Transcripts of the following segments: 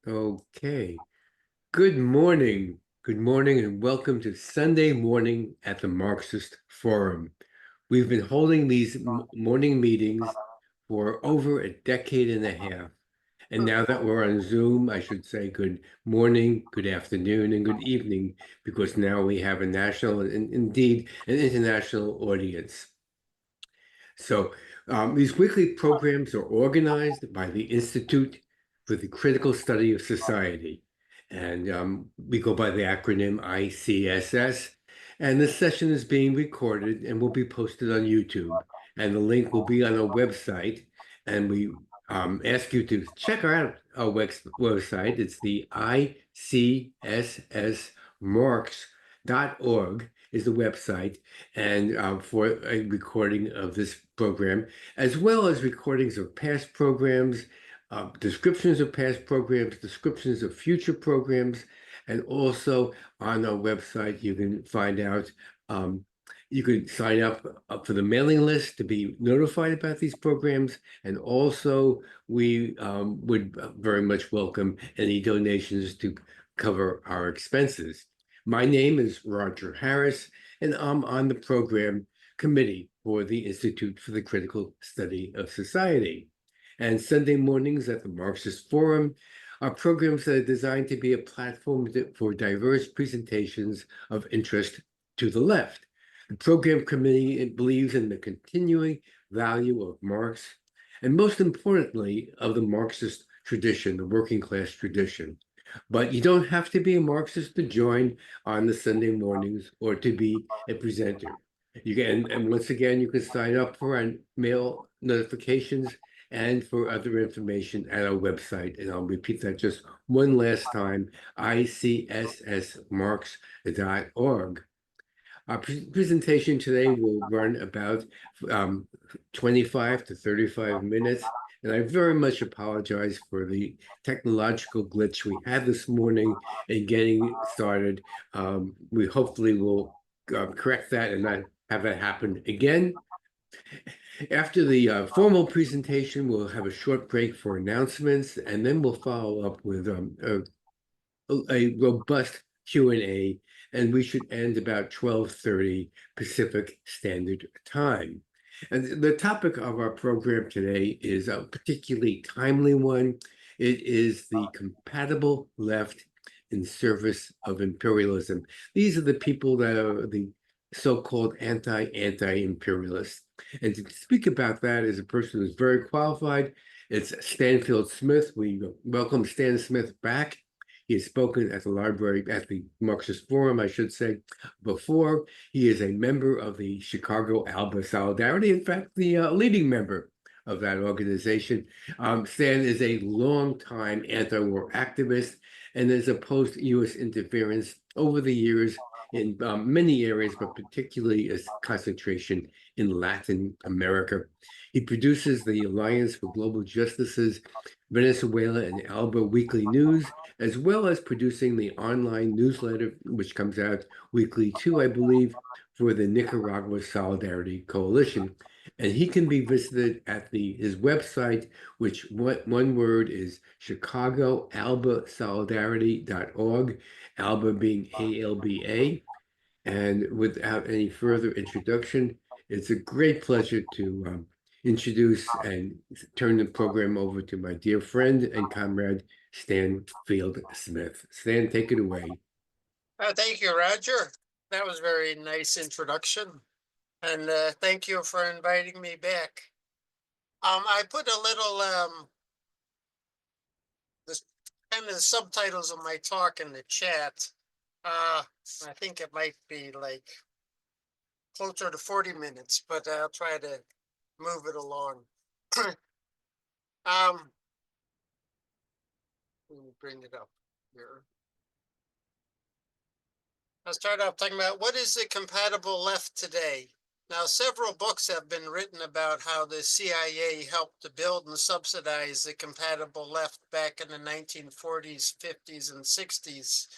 Okay. Good morning. Good morning, and welcome to Sunday morning at the Marxist Forum. We've been holding these morning meetings for over a decade and a half. And now that we're on Zoom, I should say good morning, good afternoon, and good evening, because now we have a national and indeed an international audience. So these weekly programs are organized by the Institute for the Critical Study of Society. And we go by the acronym ICSS. And this session is being recorded and will be posted on YouTube. And the link will be on our website. And we ask you to check out our website. It's the ICSSmarks.org is the website, and for a recording of this program, as well as recordings of past programs, descriptions of past programs, descriptions of future programs, and also on our website you can find out. You can sign up for the mailing list to be notified about these programs, and also we would very much welcome any donations to cover our expenses. My name is Roger Harris, and I'm on the program committee for the Institute for the Critical Study of Society. And Sunday mornings at the Marxist Forum are programs that are designed to be a platform for diverse presentations of interest to the left. The program committee believes in the continuing value of Marx, and most importantly, of the Marxist tradition, the working class tradition. But you don't have to be a Marxist to join on the Sunday mornings or to be a presenter. You can, and once again, you can sign up for our mail notifications and for other information at our website. And I'll repeat that just one last time, ICSSmarks.org. Our presentation today will run about 25 to 35 minutes. And I very much apologize for the technological glitch we had this morning in getting started. We hopefully will correct that and not have that happen again. After the formal presentation, we'll have a short break for announcements, and then we'll follow up with a robust Q&A, and we should end about 12:30 Pacific Standard Time. And the topic of our program today is a particularly timely one. It is the compatible left in service of imperialism. These are the people that are the so-called anti-imperialists. And to speak about that is a person who's very qualified. It's Stansfield Smith. We welcome Stan Smith back. He has spoken at the library, at the Marxist Forum, I should say, before. He is a member of the Chicago Alba Solidarity, in fact, the leading member of that organization. Stan is a longtime anti-war activist and has opposed U.S. interference over the years in many areas, but particularly a concentration in Latin America. He produces the Alliance for Global Justice's Venezuela and Alba Weekly News, as well as producing the online newsletter, which comes out weekly too, I believe, for the Nicaragua Solidarity Coalition. And he can be visited at his website, which one word is chicagoalbasolidarity.org, Alba being ALBA. And without any further introduction, it's a great pleasure to introduce and turn the program over to my dear friend and comrade, Stansfield Smith. Stan, take it away. Thank you, Roger. That was a very nice introduction. And thank you for inviting me back. I put a little this kind of the subtitles of my talk in the chat. I think it might be like closer to 40 minutes, but I'll try to move it along. Let me bring it up here. I'll start off talking about what is the compatible left today. Now, several books have been written about how the CIA helped to build and subsidize the compatible left back in the 1940s, 50s, and 60s.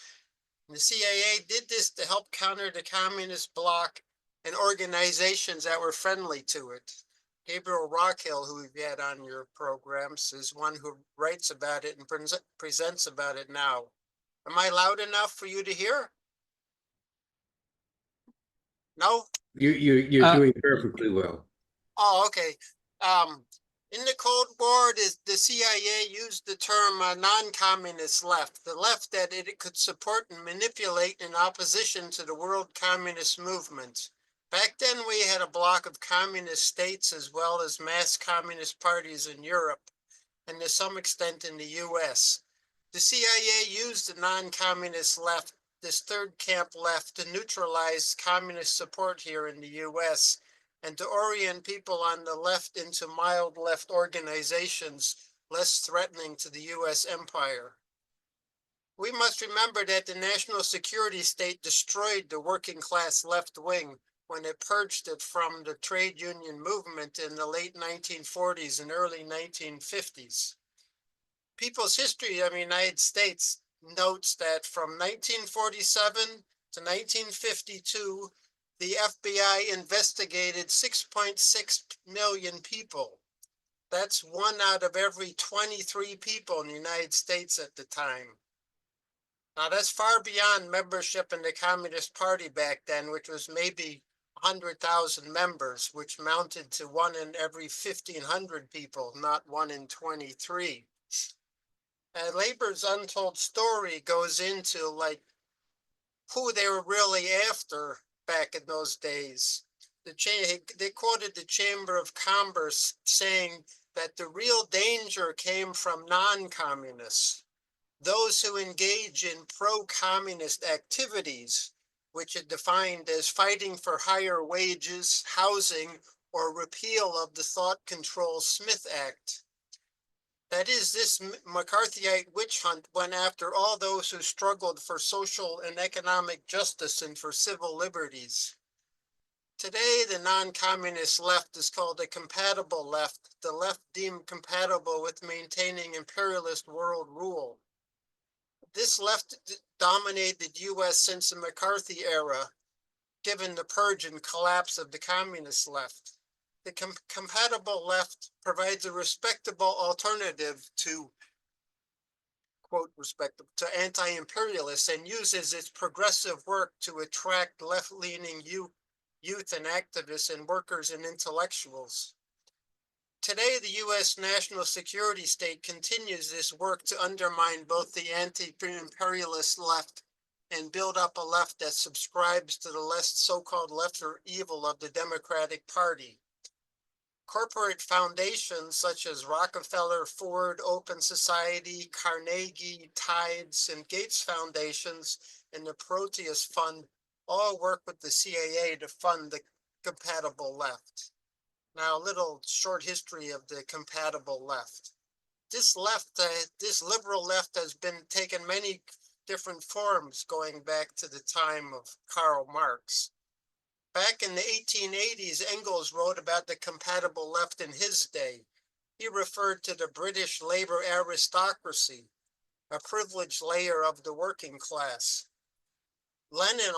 The CIA did this to help counter the communist bloc and organizations that were friendly to it. Gabriel Rockhill, who we've had on your programs, is one who writes about it and presents about it now. Am I loud enough for you to hear? No? You're Uh, doing perfectly well. Oh, okay. Um, in the Cold War, the CIA used the term non-communist left, the left that it could support and manipulate in opposition to the world communist movement. Back then, we had a bloc of communist states as well as mass communist parties in Europe and to some extent in the US. The CIA used the non-communist left, this third camp left, to neutralize communist support here in the US and to orient people on the left into mild left organizations less threatening to the US empire. We must remember that the national security state destroyed the working class left wing when it purged it from the trade union movement in the late 1940s and early 1950s. People's History of the United States notes that from 1947 to 1952, the FBI investigated 6.6 million people. That's 1 out of every 23 people in the United States at the time. Now, that's far beyond membership in the Communist Party back then, which was maybe 100,000 members, which mounted to 1 in every 1,500 people, not 1 in 23. Labor's untold story goes into like who they were really after back in those days. They quoted the Chamber of Commerce saying that the real danger came from non-communists, those who engage in pro-communist activities, which it defined as fighting for higher wages, housing, or repeal of the Thought Control Smith Act. That is, this McCarthyite witch hunt went after all those who struggled for social and economic justice and for civil liberties. Today, the non-communist left is called a compatible left, the left deemed compatible with maintaining imperialist world rule. This left dominated the U.S. since the McCarthy era, given the purge and collapse of the communist left. The compatible left provides a respectable alternative to, quote, respectable, to anti-imperialists and uses its progressive work to attract left-leaning youth and activists and workers and intellectuals. Today, the U.S. national security state continues this work to undermine both the anti-imperialist left and build up a left that subscribes to the less so-called lesser evil of the Democratic Party. Corporate foundations such as Rockefeller, Ford, Open Society, Carnegie, Tides, and Gates Foundations, and the Proteus Fund all work with the CIA to fund the compatible left. Now, a little short history of the compatible left. This liberal left has been taken many different forms going back to the time of Karl Marx. Back in the 1880s, Engels wrote about the compatible left in his day. He referred to the British labor aristocracy, a privileged layer of the working class. Lenin,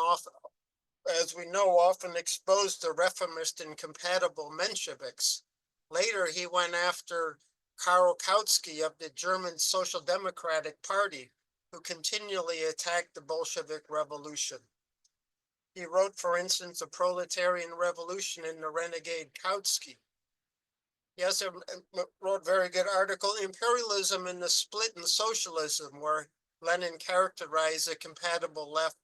as we know, often exposed the reformist and compatible Mensheviks. Later, he went after Karl Kautsky of the German Social Democratic Party, who continually attacked the Bolshevik Revolution. He wrote, for instance, A Proletarian Revolution in the Renegade Kautsky. He also wrote a very good article, Imperialism and the Split in Socialism, where Lenin characterized the compatible left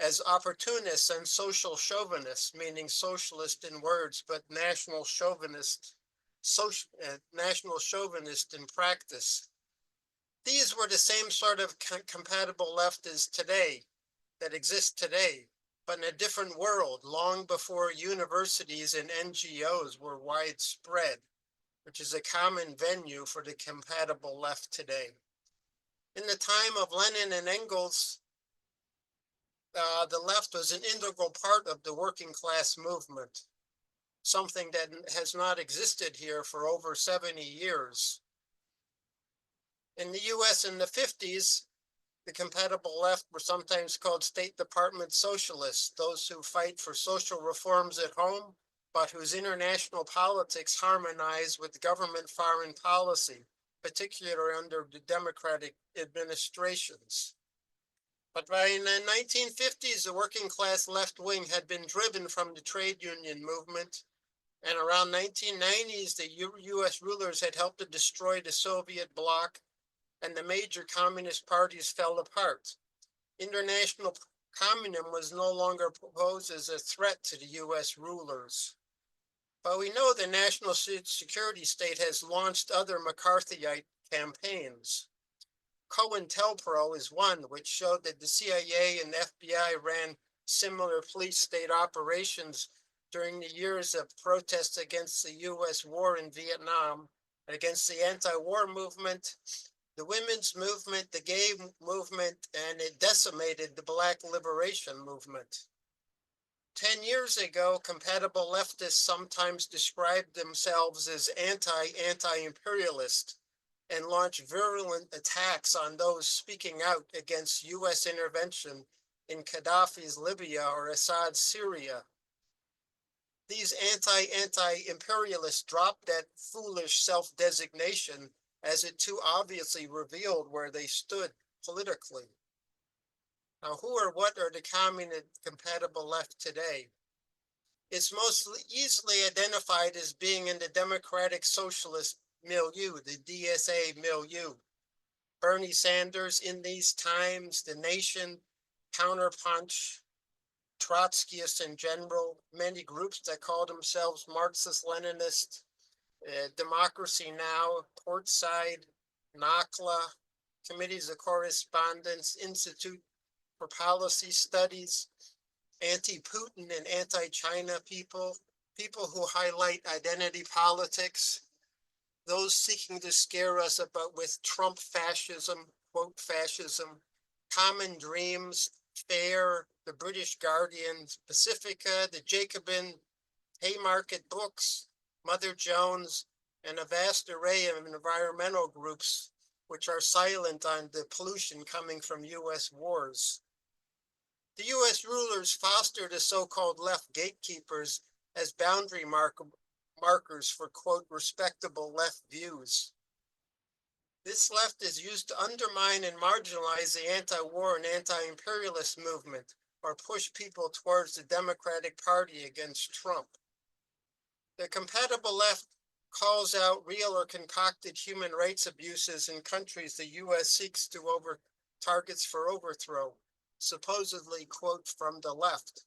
as opportunists and social chauvinists, meaning socialist in words, but national chauvinist in practice. These were the same sort of compatible left as today, that exists today, but in a different world, long before universities and NGOs were widespread, which is a common venue for the compatible left today. In the time of Lenin and Engels, the left was an integral part of the working class movement, something that has not existed here for over 70 years. In the US in the 50s, the compatible left were sometimes called State Department socialists, those who fight for social reforms at home but whose international politics harmonize with government foreign policy, particularly under the Democratic administrations. But by the 1950s, the working class left wing had been driven from the trade union movement, and around 1990s, the U.S. rulers had helped to destroy the Soviet bloc, and the major communist parties fell apart. International communism was no longer proposed as a threat to the U.S. rulers. But we know the national security state has launched other McCarthyite campaigns. COINTELPRO is one, which showed that the CIA and FBI ran similar police state operations during the years of protests against the U.S. war in Vietnam, against the anti-war movement, the women's movement, the gay movement, and it decimated the Black liberation movement. 10 years ago, compatible leftists sometimes described themselves as anti-imperialist and launched virulent attacks on those speaking out against U.S. intervention in Qaddafi's Libya or Assad's Syria. These anti-imperialists dropped that foolish self-designation as it too obviously revealed where they stood politically. Now, who or what are the communist compatible left today? It's most easily identified as being in the democratic socialist milieu, the DSA milieu. Bernie Sanders, In These Times, The Nation, Counterpunch, Trotskyists in general, many groups that call themselves Marxist-Leninist, Democracy Now!, Portside, NACLA, Committees of Correspondence, Institute for Policy Studies, anti-Putin and anti-China people, people who highlight identity politics, those seeking to scare us with Trump fascism, quote fascism, Common Dreams, FAIR, the British Guardian, Pacifica, the Jacobin, Haymarket Books, Mother Jones, and a vast array of environmental groups which are silent on the pollution coming from U.S. wars. The U.S. rulers fostered the so-called left gatekeepers as boundary markers for, quote, respectable left views. This left is used to undermine and marginalize the anti-war and anti-imperialist movement or push people towards the Democratic Party against Trump. The compatible left calls out real or concocted human rights abuses in countries the U.S. seeks to targets for overthrow, supposedly, quote, from the left.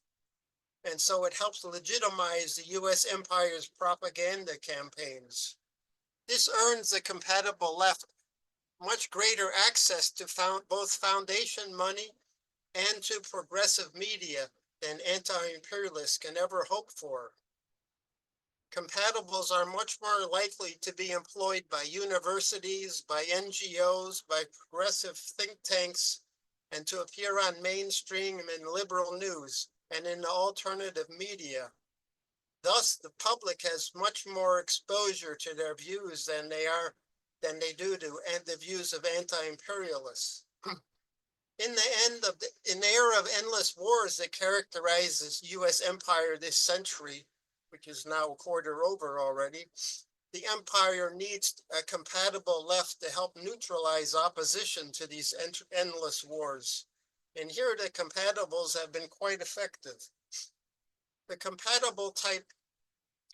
And so it helps legitimize the U.S. empire's propaganda campaigns. This earns the compatible left much greater access to both foundation money and to progressive media than anti-imperialists can ever hope for. Compatibles are much more likely to be employed by universities, by NGOs, by progressive think tanks, and to appear on mainstream and liberal news and in the alternative media. Thus, the public has much more exposure to their views than they do to the views of anti-imperialists. In the era of endless wars that characterizes U.S. empire this century, which is now a quarter over already, the empire needs a compatible left to help neutralize opposition to these endless wars. And here the compatibles have been quite effective. The compatible type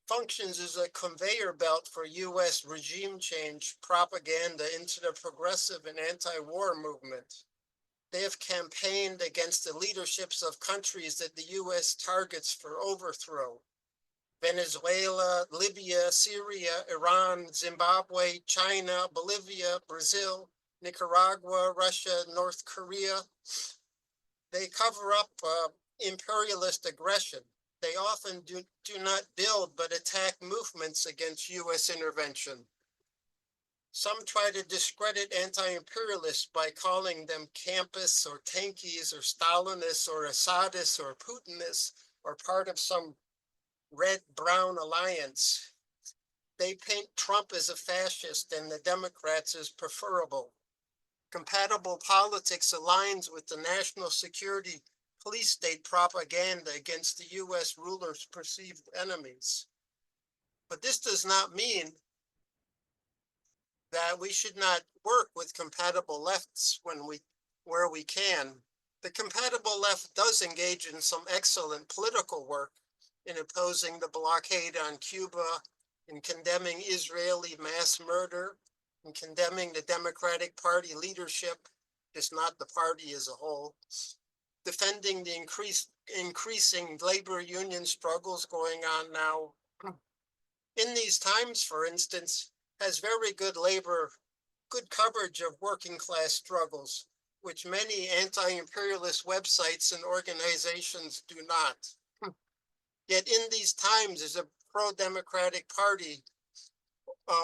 functions as a conveyor belt for U.S. regime change propaganda into the progressive and anti-war movement. They have campaigned against the leaderships of countries that the U.S. targets for overthrow. Venezuela, Libya, Syria, Iran, Zimbabwe, China, Bolivia, Brazil, Nicaragua, Russia, North Korea. They cover up imperialist aggression. They often do not build but attack movements against U.S. intervention. Some try to discredit anti-imperialists by calling them campists or tankies or Stalinists or Assadists or Putinists or part of some red-brown alliance. They paint Trump as a fascist and the Democrats as preferable. Compatible politics aligns with the national security police state propaganda against the US rulers' perceived enemies. But this does not mean that we should not work with compatible lefts where we can. The compatible left does engage in some excellent political work in opposing the blockade on Cuba, in condemning Israeli mass murder, in condemning the Democratic Party leadership, just not the party as a whole, defending the increasing labor union struggles going on now. In these times, for instance, has very good coverage of working class struggles, which many anti-imperialist websites and organizations do not. Yet in these times is a pro-democratic party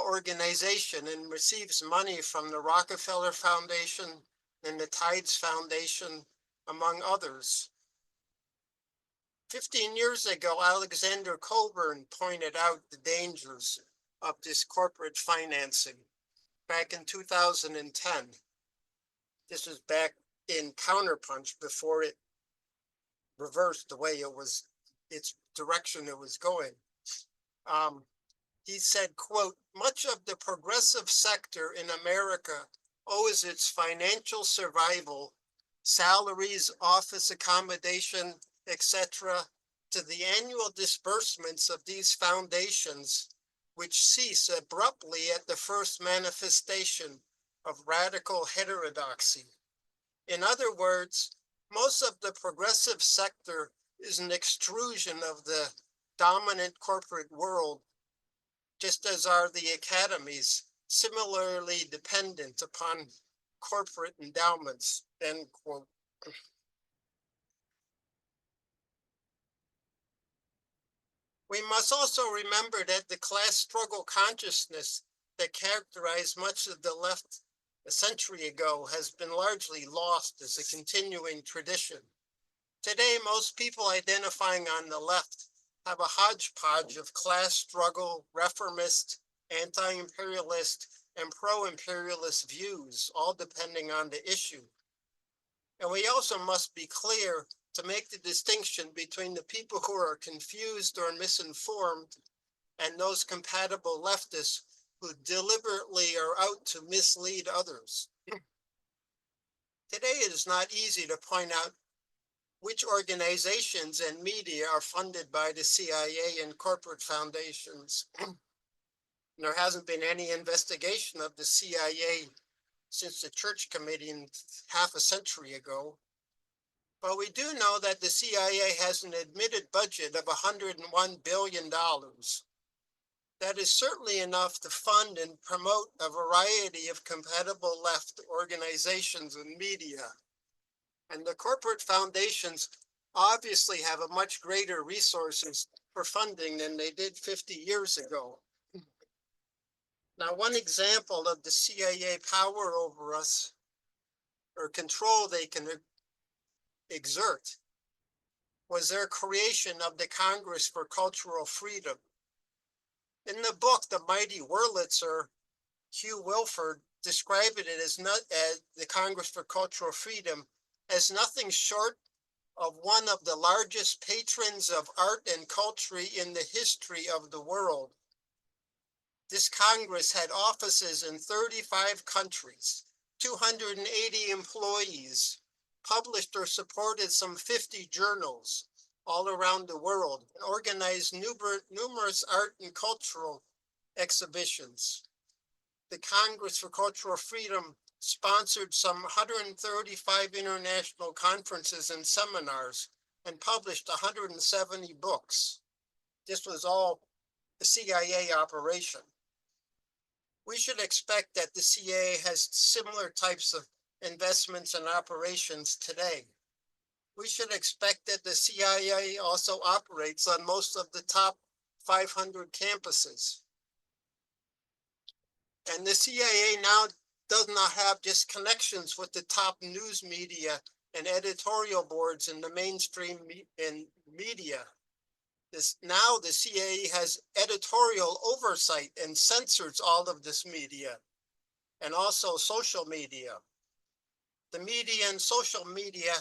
organization and receives money from the Rockefeller Foundation and the Tides Foundation, among others. 15 years ago, Alexander Coburn pointed out the dangers of this corporate financing back in 2010. This was back in Counterpunch before it reversed the way its direction it was going. He said, quote, "Much of the progressive sector in America owes its financial survival, salaries, office accommodation, etc., to the annual disbursements of these foundations, which cease abruptly at the first manifestation of radical heterodoxy." In other words, most of the progressive sector is an extrusion of the dominant corporate world, just as are the academies, similarly dependent upon corporate endowments, end quote. We must also remember that the class struggle consciousness that characterized much of the left a century ago has been largely lost as a continuing tradition. Today, most people identifying on the left have a hodgepodge of class struggle, reformist, anti-imperialist, and pro-imperialist views, all depending on the issue. And we also must be clear to make the distinction between the people who are confused or misinformed and those compatible leftists who deliberately are out to mislead others. Today, it is not easy to point out which organizations and media are funded by the CIA and corporate foundations. There hasn't been any investigation of the CIA since the Church Committee half a century ago. But we do know that the CIA has an admitted budget of $101 billion. That is certainly enough to fund and promote a variety of compatible left organizations and media. And the corporate foundations obviously have a much greater resources for funding than they did 50 years ago. Now, one example of the CIA power over us, or control they can exert, was their creation of the Congress for Cultural Freedom. In the book, The Mighty Wurlitzer, Hugh Wilford described it as the Congress for Cultural Freedom as nothing short of one of the largest patrons of art and culture in the history of the world. This Congress had offices in 35 countries, 280 employees, published or supported some 50 journals all around the world, and organized numerous art and cultural exhibitions. The Congress for Cultural Freedom sponsored some 135 international conferences and seminars and published 170 books. This was all a CIA operation. We should expect that the CIA has similar types of investments and operations today. We should expect that the CIA also operates on most of the top 500 campuses. And the CIA now does not have just connections with the top news media and editorial boards in the mainstream media. Now the CIA has editorial oversight and censors all of this media, and also social media. The media and social media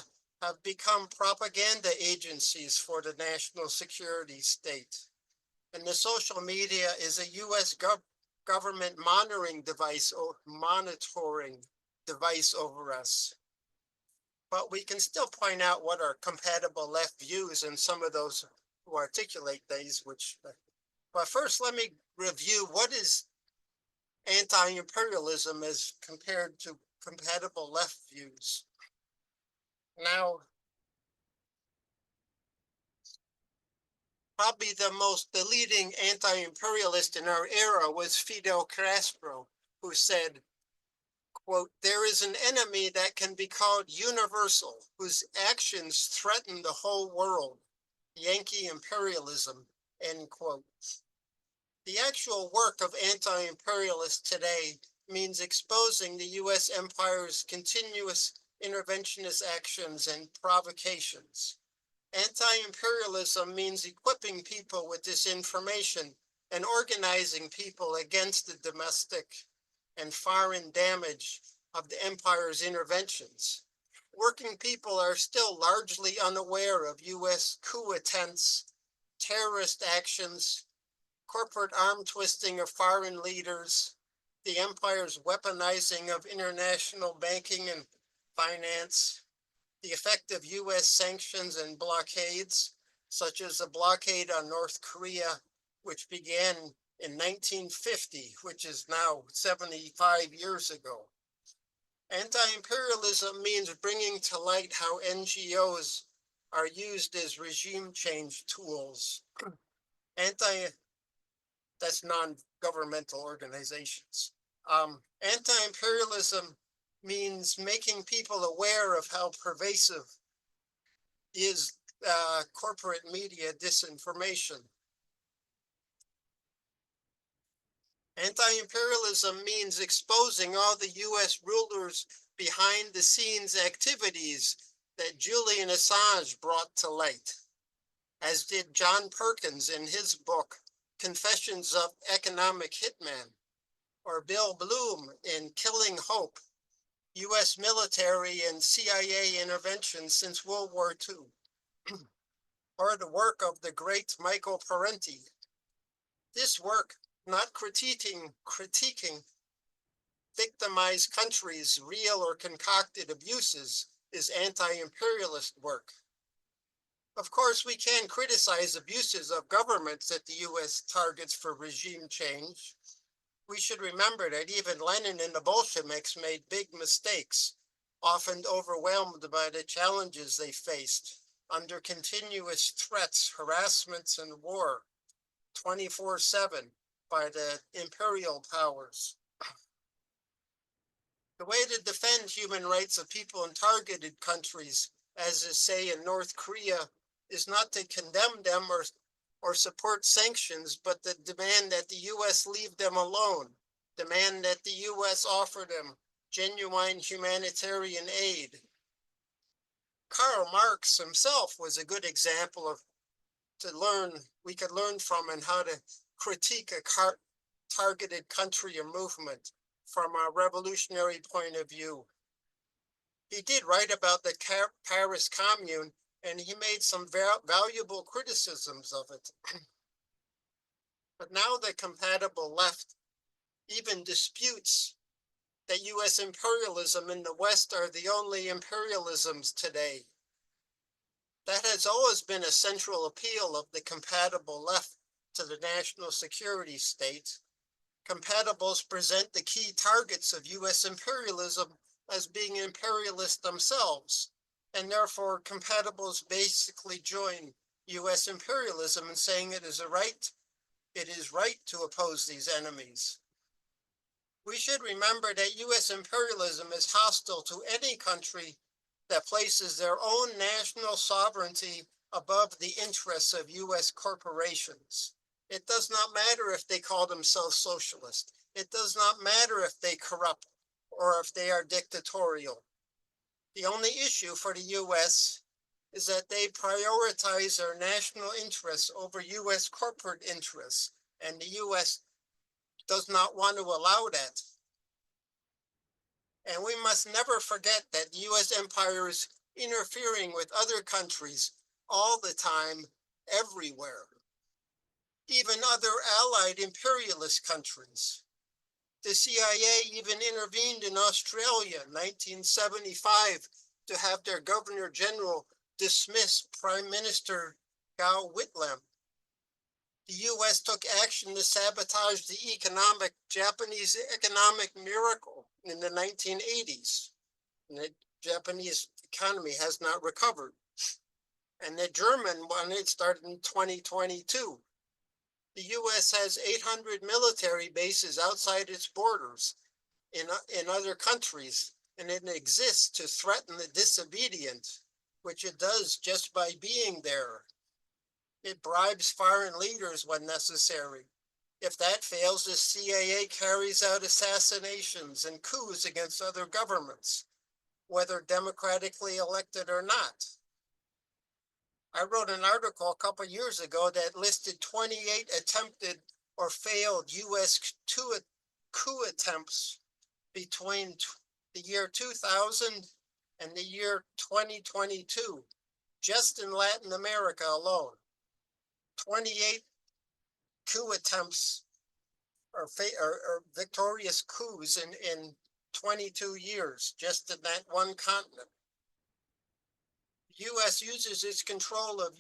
have become propaganda agencies for the national security state. And the social media is a US government monitoring device over us. But we can still point out what are compatible left views and some of those who articulate these, but first let me review what is anti-imperialism as compared to compatible left views. Now, probably the leading anti-imperialist in our era was Fidel Castro, who said, quote, "There is an enemy that can be called universal, whose actions threaten the whole world, Yankee imperialism," end quote. The actual work of anti-imperialists today means exposing the US empire's continuous interventionist actions and provocations. Anti-imperialism means equipping people with this information and organizing people against the domestic and foreign damage of the empire's interventions. Working people are still largely unaware of US coup attempts, terrorist actions, corporate arm twisting of foreign leaders, the empire's weaponizing of international banking and finance, the effect of US sanctions and blockades, such as the blockade on North Korea, which began in 1950, which is now 75 years ago. Anti-imperialism means bringing to light how NGOs are used as regime change tools. That's non-governmental organizations. Anti-imperialism means making people aware of how pervasive is corporate media disinformation. Anti-imperialism means exposing all the US rulers' behind the scenes activities that Julian Assange brought to light, as did John Perkins in his book, Confessions of Economic Hitman, or Bill Bloom in Killing Hope, US military and CIA intervention since World War II, or the work of the great Michael Parenti. This work, not critiquing victimized countries' real or concocted abuses, is anti-imperialist work. Of course, we can criticize abuses of governments that the US targets for regime change. We should remember that even Lenin and the Bolsheviks made big mistakes, often overwhelmed by the challenges they faced under continuous threats, harassments, and war, 24/7 by the imperial powers. The way to defend human rights of people in targeted countries, as is, say, in North Korea, is not to condemn them or support sanctions, but to demand that the US leave them alone, demand that the US offer them genuine humanitarian aid. Karl Marx himself was a good example we could learn from and how to critique a targeted country or movement from a revolutionary point of view. He did write about the Paris Commune, and he made some valuable criticisms of it. But now the compatible left even disputes that US imperialism in the West are the only imperialisms today. That has always been a central appeal of the compatible left to the national security state. Compatibles present the key targets of US imperialism as being imperialist themselves, and therefore compatibles basically join US imperialism in saying it is right to oppose these enemies. We should remember that US imperialism is hostile to any country that places their own national sovereignty above the interests of US corporations. It does not matter if they call themselves socialist. It does not matter if they corrupt or if they are dictatorial. The only issue for the US is that they prioritize their national interests over US corporate interests, and the US does not want to allow that. And we must never forget that the US empire's interfering with other countries all the time, everywhere, even other allied imperialist countries. The CIA even intervened in Australia in 1975 to have their Governor General dismiss Prime Minister Gough Whitlam. The U.S. took action to sabotage the Japanese economic miracle in the 1980s. And the Japanese economy has not recovered. And the German one, it started in 2022. The U.S. has 800 military bases outside its borders in other countries, and it exists to threaten the disobedient, which it does just by being there. It bribes foreign leaders when necessary. If that fails, the CIA carries out assassinations and coups against other governments, whether democratically elected or not. I wrote an article a couple of years ago that listed 28 attempted or failed U.S. coup attempts between the year 2000 and the year 2022, just in Latin America alone. 28 coup attempts or victorious coups in 22 years, just in that one continent. The U.S. uses its control of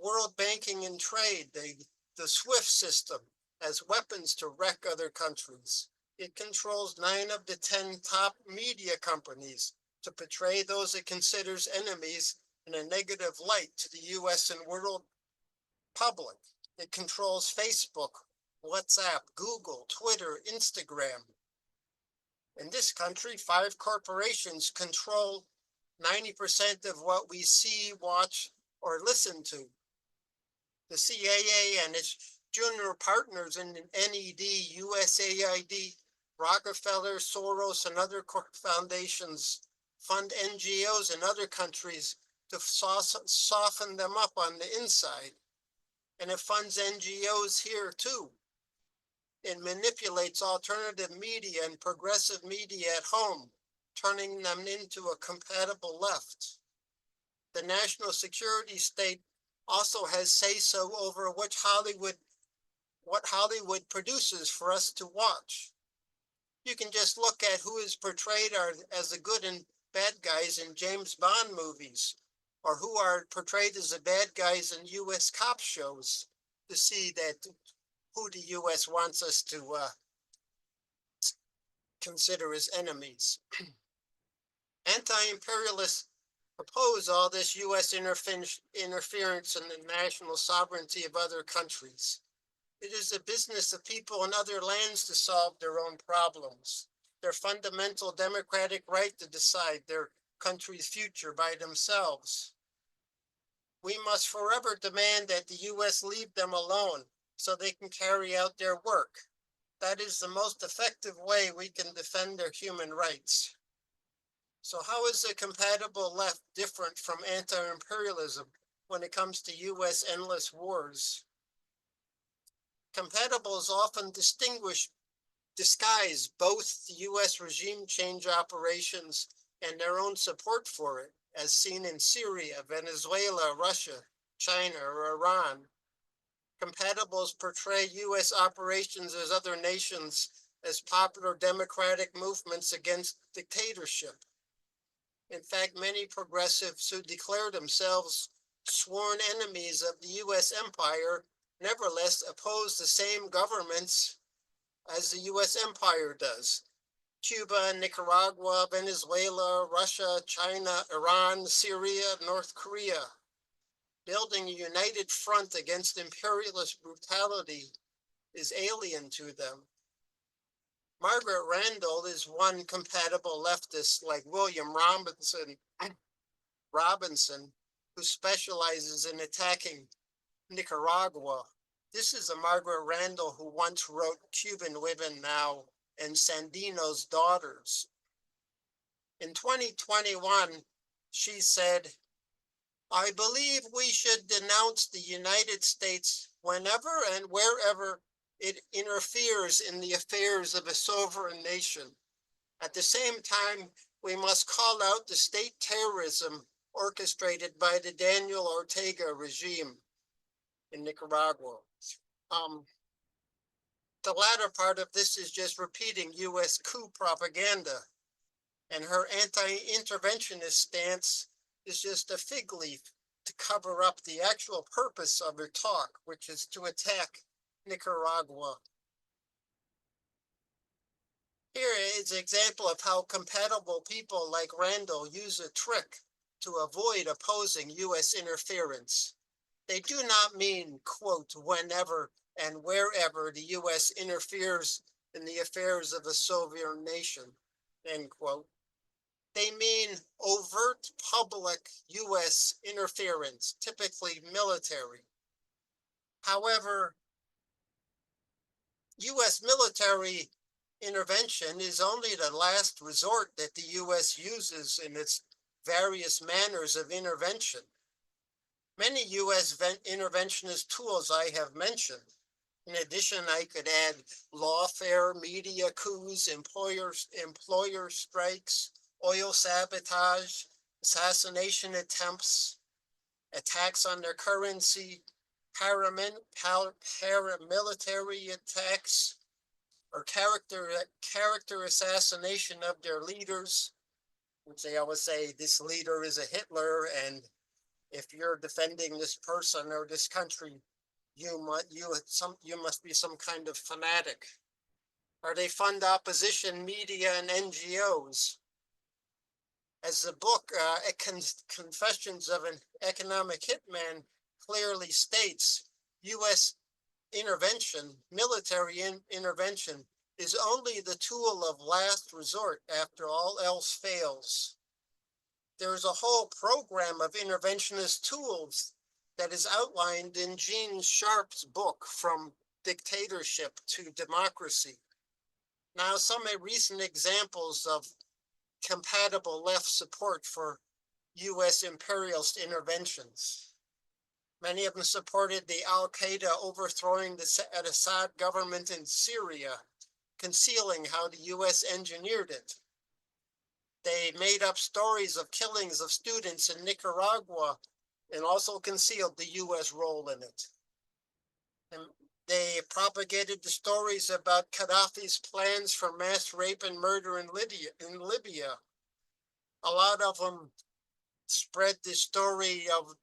world banking and trade, the SWIFT system, as weapons to wreck other countries. It controls 9 of the 10 top media companies to portray those it considers enemies in a negative light to the U.S. and world public. It controls Facebook, WhatsApp, Google, Twitter, Instagram. In this country, 5 corporations control 90% of what we see, watch, or listen to. The CIA and its junior partners in NED, USAID, Rockefeller, Soros, and other foundations fund NGOs in other countries to soften them up on the inside. And it funds NGOs here too. It manipulates alternative media and progressive media at home, turning them into a compatible left. The national security state also has say-so over what Hollywood produces for us to watch. You can just look at who is portrayed as the good and bad guys in James Bond movies, or who are portrayed as the bad guys in U.S. cop shows, to see that who the U.S. wants us to consider as enemies. Anti-imperialists oppose all this U.S. interference in the national sovereignty of other countries. It is the business of people in other lands to solve their own problems, their fundamental democratic right to decide their country's future by themselves. We must forever demand that the U.S. leave them alone so they can carry out their work. That is the most effective way we can defend their human rights. So how is the compatible left different from anti-imperialism when it comes to U.S. endless wars? Compatibles often disguise both the U.S. regime change operations and their own support for it, as seen in Syria, Venezuela, Russia, China, or Iran. Compatibles portray U.S. operations as other nations as popular democratic movements against dictatorship. In fact, many progressives who declare themselves sworn enemies of the U.S. empire nevertheless oppose the same governments as the U.S. empire does. Cuba, Nicaragua, Venezuela, Russia, China, Iran, Syria, North Korea. Building a united front against imperialist brutality is alien to them. Margaret Randall is one compatible leftist like William Robinson, who specializes in attacking Nicaragua. This is a Margaret Randall who once wrote Cuban Women Now and Sandino's Daughters. In 2021, she said, "I believe we should denounce the United States whenever and wherever it interferes in the affairs of a sovereign nation. At the same time, we must call out the state terrorism orchestrated by the Daniel Ortega regime in Nicaragua. The latter part of this is just repeating U.S. coup propaganda, and her anti-interventionist stance is just a fig leaf to cover up the actual purpose of her talk, which is to attack Nicaragua. Here is an example of how compatible people like Randall use a trick to avoid opposing U.S. interference. They do not mean, quote, whenever and wherever the U.S. interferes in the affairs of a sovereign nation, end quote. They mean overt public U.S. interference, typically military. However, U.S. military intervention is only the last resort that the U.S. uses in its various manners of intervention. Many U.S. interventionist tools I have mentioned. In addition, I could add lawfare, media coups, employer strikes, oil sabotage, assassination attempts, attacks on their currency, paramilitary attacks, or character assassination of their leaders, which they always say this leader is a Hitler, and if you're defending this person or this country, you must be some kind of fanatic. Or they fund opposition media and NGOs. As the book Confessions of an Economic Hitman clearly states, U.S. intervention, military intervention, is only the tool of last resort after all else fails. There is a whole program of interventionist tools that is outlined in Gene Sharp's book, From Dictatorship to Democracy. Now, some recent examples of compatible left support for U.S. imperialist interventions. Many of them supported the Al-Qaeda overthrowing the Assad government in Syria, concealing how the U.S. engineered it. They made up stories of killings of students in Nicaragua and also concealed the U.S. role in it. And they propagated the stories about Qaddafi's plans for mass rape and murder in Libya. A lot of them spread the story of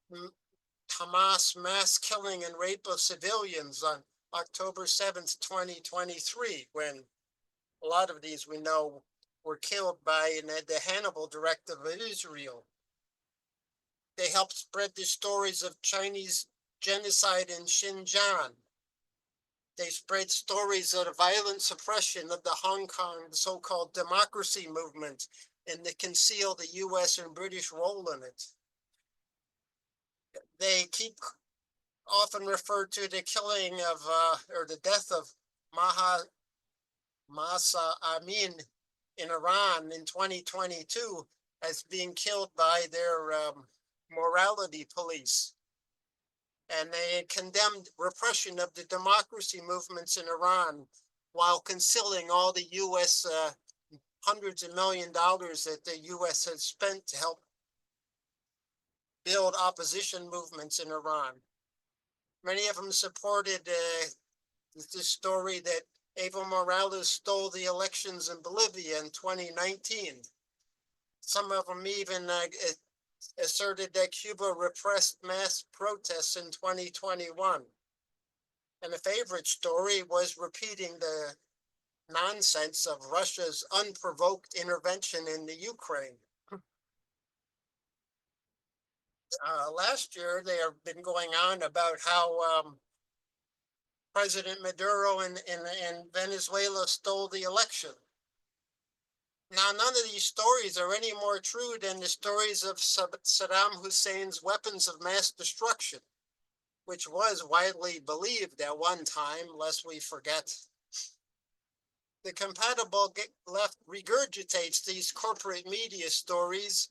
Hamas mass killing and rape of civilians on October 7th, 2023, when a lot of these we know were killed by the Hannibal Directive of Israel. They helped spread the stories of Chinese genocide in Xinjiang. They spread stories of the violent suppression of the Hong Kong so-called democracy movement, and they conceal the U.S. and British role in it. They often refer to the killing of, or the death of Mahsa Amin in Iran in 2022 as being killed by their morality police. And they condemned repression of the democracy movements in Iran while concealing all the U.S. Hundreds of $millions that the U.S. has spent to help build opposition movements in Iran. Many of them supported this story that Evo Morales stole the elections in Bolivia in 2019. Some of them even asserted that Cuba repressed mass protests in 2021. And a favorite story was repeating the nonsense of Russia's unprovoked intervention in the Ukraine. Last year, they have been going on about how President Maduro in Venezuela stole the election. Now, none of these stories are any more true than the stories of Saddam Hussein's weapons of mass destruction, which was widely believed at one time, lest we forget. The compatible left regurgitates these corporate media stories,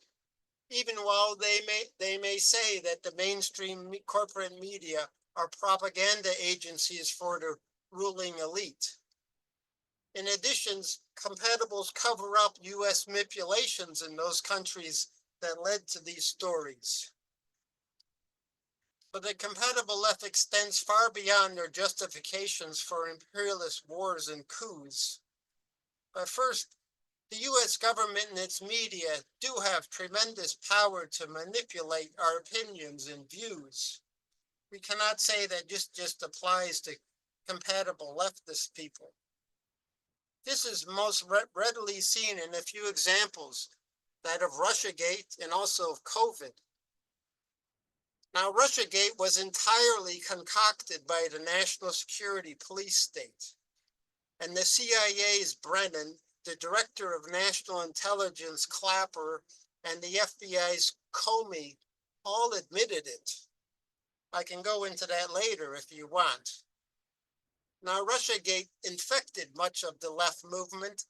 even while they may say that the mainstream corporate media are propaganda agencies for the ruling elite. In addition, compatibles cover up U.S. manipulations in those countries that led to these stories. But the compatible left extends far beyond their justifications for imperialist wars and coups. But first, the US government and its media do have tremendous power to manipulate our opinions and views. We cannot say that just applies to compatible leftist people. This is most readily seen in a few examples, that of Russiagate and also of COVID. Now, Russiagate was entirely concocted by the National Security Police State, and the CIA's Brennan, the Director of National Intelligence Clapper, and the FBI's Comey all admitted it. I can go into that later if you want. Now, Russiagate infected much of the left movement,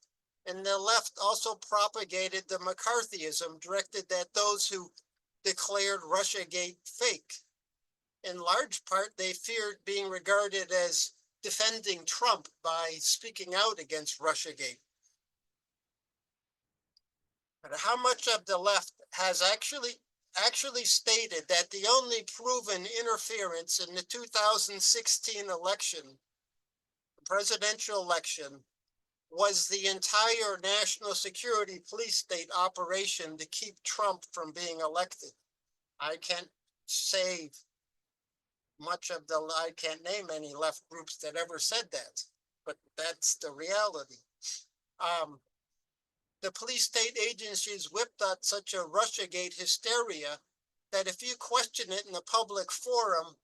and the left also propagated the McCarthyism directed at those who declared Russiagate fake. In large part, they feared being regarded as defending Trump by speaking out against Russiagate. But how much of the left has actually stated that the only proven interference in the 2016 election, the presidential election, was the entire national security police state operation to keep Trump from being elected? I can't say I can't name any left groups that ever said that, but that's the reality. The police state agencies whipped up such a Russiagate hysteria that if you question it in a public forum,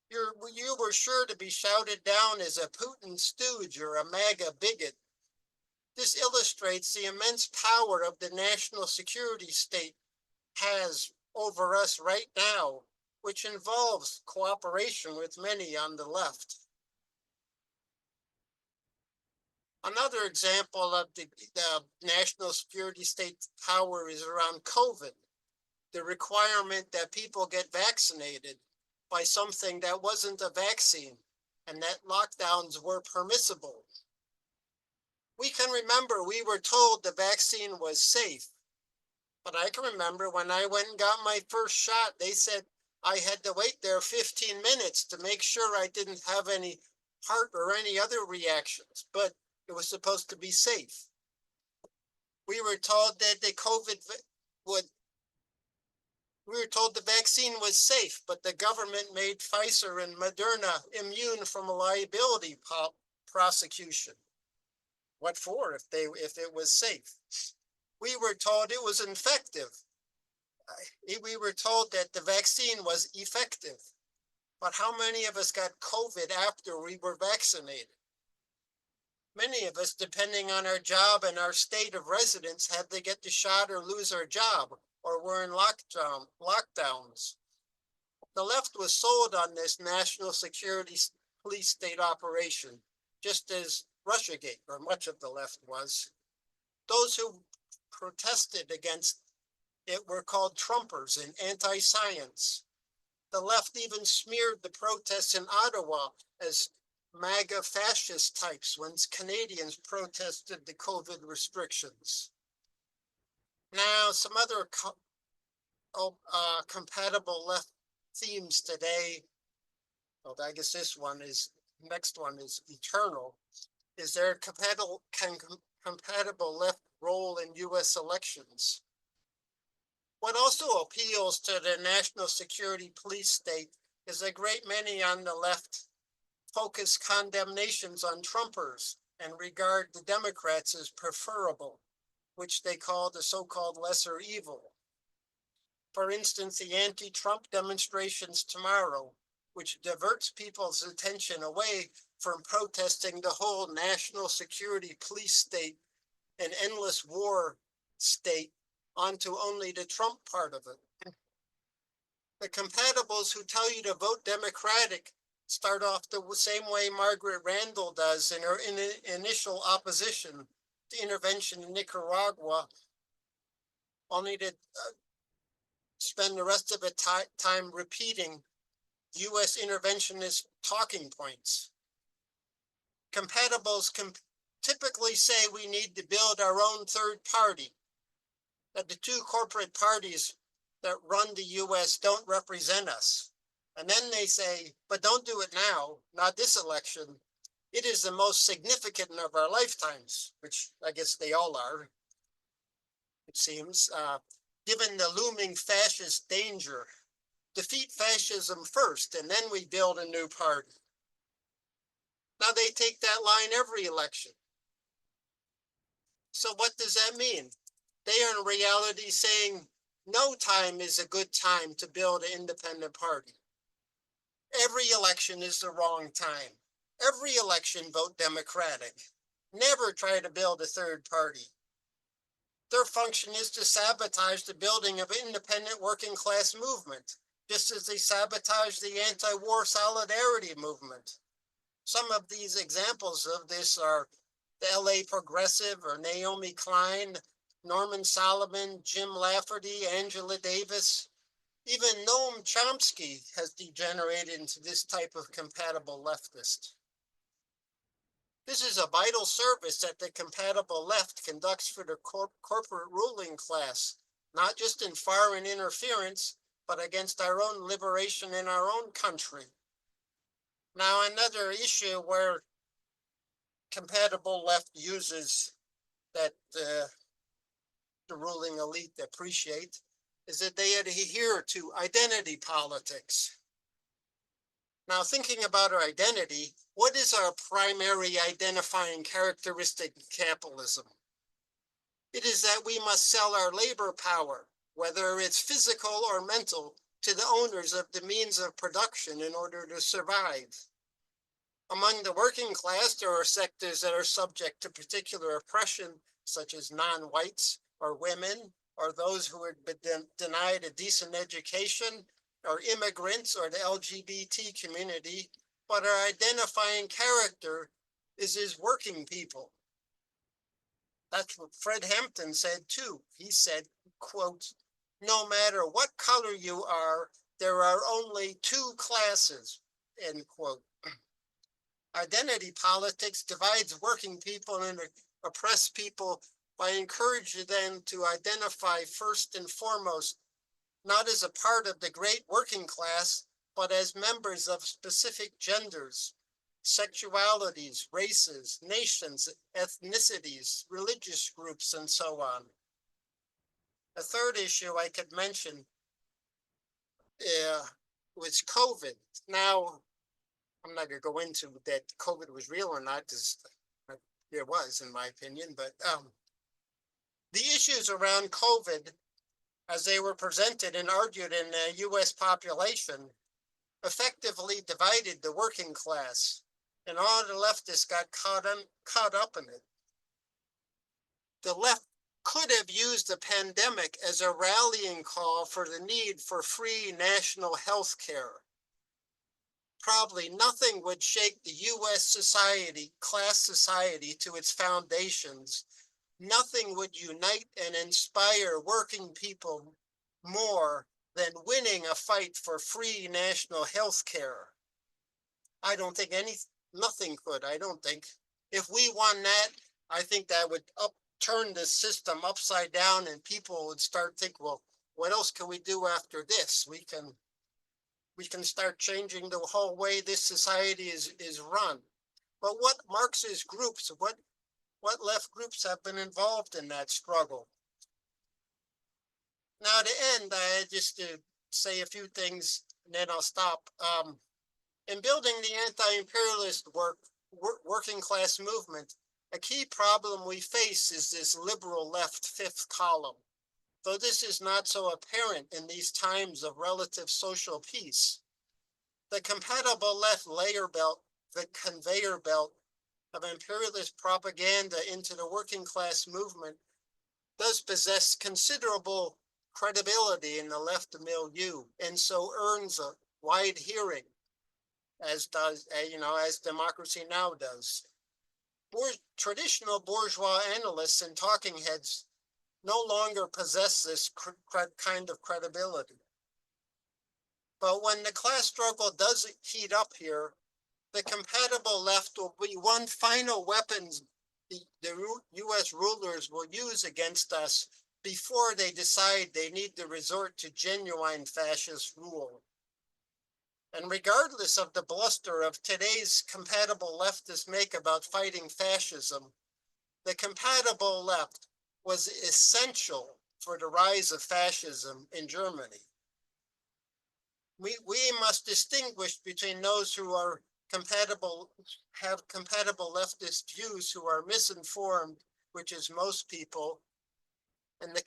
you were sure to be shouted down as a Putin stooge or a MAGA bigot. This illustrates the immense power of the national security state has over us right now, which involves cooperation with many on the left. Another example of the national security state power is around COVID, the requirement that people get vaccinated by something that wasn't a vaccine, and that lockdowns were permissible. We can remember we were told the vaccine was safe, but I can remember when I went and got my first shot, they said I had to wait there 15 minutes to make sure I didn't have any heart or any other reactions, but it was supposed to be safe. We were told that we were told the vaccine was safe, but the government made Pfizer and Moderna immune from a liability prosecution. What for if it was safe? We were told it was effective. We were told that the vaccine was effective. But how many of us got COVID after we were vaccinated? Many of us, depending on our job and our state of residence, had to get the shot or lose our job, or were in lockdowns. The left was sold on this national security police state operation, just as Russiagate, or much of the left was. Those who protested against it were called Trumpers and anti-science. The left even smeared the protests in Ottawa as MAGA fascist types when Canadians protested the COVID restrictions. Now, some other compatible left themes today. Well, I guess next one is eternal. Is there a compatible left role in U.S. elections? What also appeals to the national security police state is a great many on the left focus condemnations on Trumpers and regard the Democrats as preferable, which they call the so-called lesser evil. For instance, the anti-Trump demonstrations tomorrow, which diverts people's attention away from protesting the whole national security police state and endless war state onto only the Trump part of it. The compatibles who tell you to vote Democratic start off the same way Margaret Randall does in her initial opposition to intervention in Nicaragua, only to spend the rest of the time repeating U.S. interventionist talking points. Compatibles typically say we need to build our own third party. that the two corporate parties that run the US don't represent us. And then they say, but don't do it now, not this election. It is the most significant of our lifetimes, which I guess they all are, it seems, given the looming fascist danger. Defeat fascism first, and then we build a new party. Now they take that line every election. So what does that mean? They are in reality saying no time is a good time to build an independent party. Every election is the wrong time. Every election, vote Democratic. Never try to build a third party. Their function is to sabotage the building of an independent working class movement, just as they sabotage the anti-war solidarity movement. Some of these examples of this are the LA Progressive or Naomi Klein, Norman Solomon, Jim Lafferty, Angela Davis. Even Noam Chomsky has degenerated into this type of compatible leftist. This is a vital service that the compatible left conducts for the corporate ruling class, not just in foreign interference, but against our own liberation in our own country. Now, another issue where compatible left uses that the ruling elite appreciate is that they adhere to identity politics. Now, thinking about our identity, what is our primary identifying characteristic in capitalism? It is that we must sell our labor power, whether it's physical or mental, to the owners of the means of production in order to survive. Among the working class, there are sectors that are subject to particular oppression, such as non-whites or women, or those who have been denied a decent education, or immigrants, or the LGBT community, but our identifying character is working people. That's what Fred Hampton said too. He said, quote, "No matter what color you are, there are only two classes," end quote. Identity politics divides working people and oppressed people by encouraging them to identify first and foremost not as a part of the great working class, but as members of specific genders, sexualities, races, nations, ethnicities, religious groups, and so on. A third issue I could mention was COVID. Now, I'm not going to go into that COVID was real or not, because it was, in my opinion, but the issues around COVID, as they were presented and argued in the US population, effectively divided the working class, and all the leftists got caught up in it. The left could have used the pandemic as a rallying call for the need for free national health care. Probably nothing would shake the US society, class society, to its foundations. Nothing would unite and inspire working people more than winning a fight for free national health care. I don't think nothing could, I don't think. If we won that, I think that would turn the system upside down, and people would start thinking, well, what else can we do after this? We can start changing the whole way this society is run. But what Marxist groups, what left groups have been involved in that struggle? Now, to end, just to say a few things, and then I'll stop. In building the anti-imperialist working class movement, a key problem we face is this liberal left fifth column. Though this is not so apparent in these times of relative social peace, the compatible left layer belt, the conveyor belt of imperialist propaganda into the working class movement, does possess considerable credibility in the left milieu, and so earns a wide hearing, as Democracy Now! Does. Traditional bourgeois analysts and talking heads no longer possess this kind of credibility. But when the class struggle does heat up here, the compatible left will be one final weapon the US rulers will use against us before they decide they need to resort to genuine fascist rule. And regardless of the bluster of today's compatible leftists make about fighting fascism, the compatible left was essential for the rise of fascism in Germany. We must distinguish between those who are have compatible leftist views who are misinformed, which is most people, and the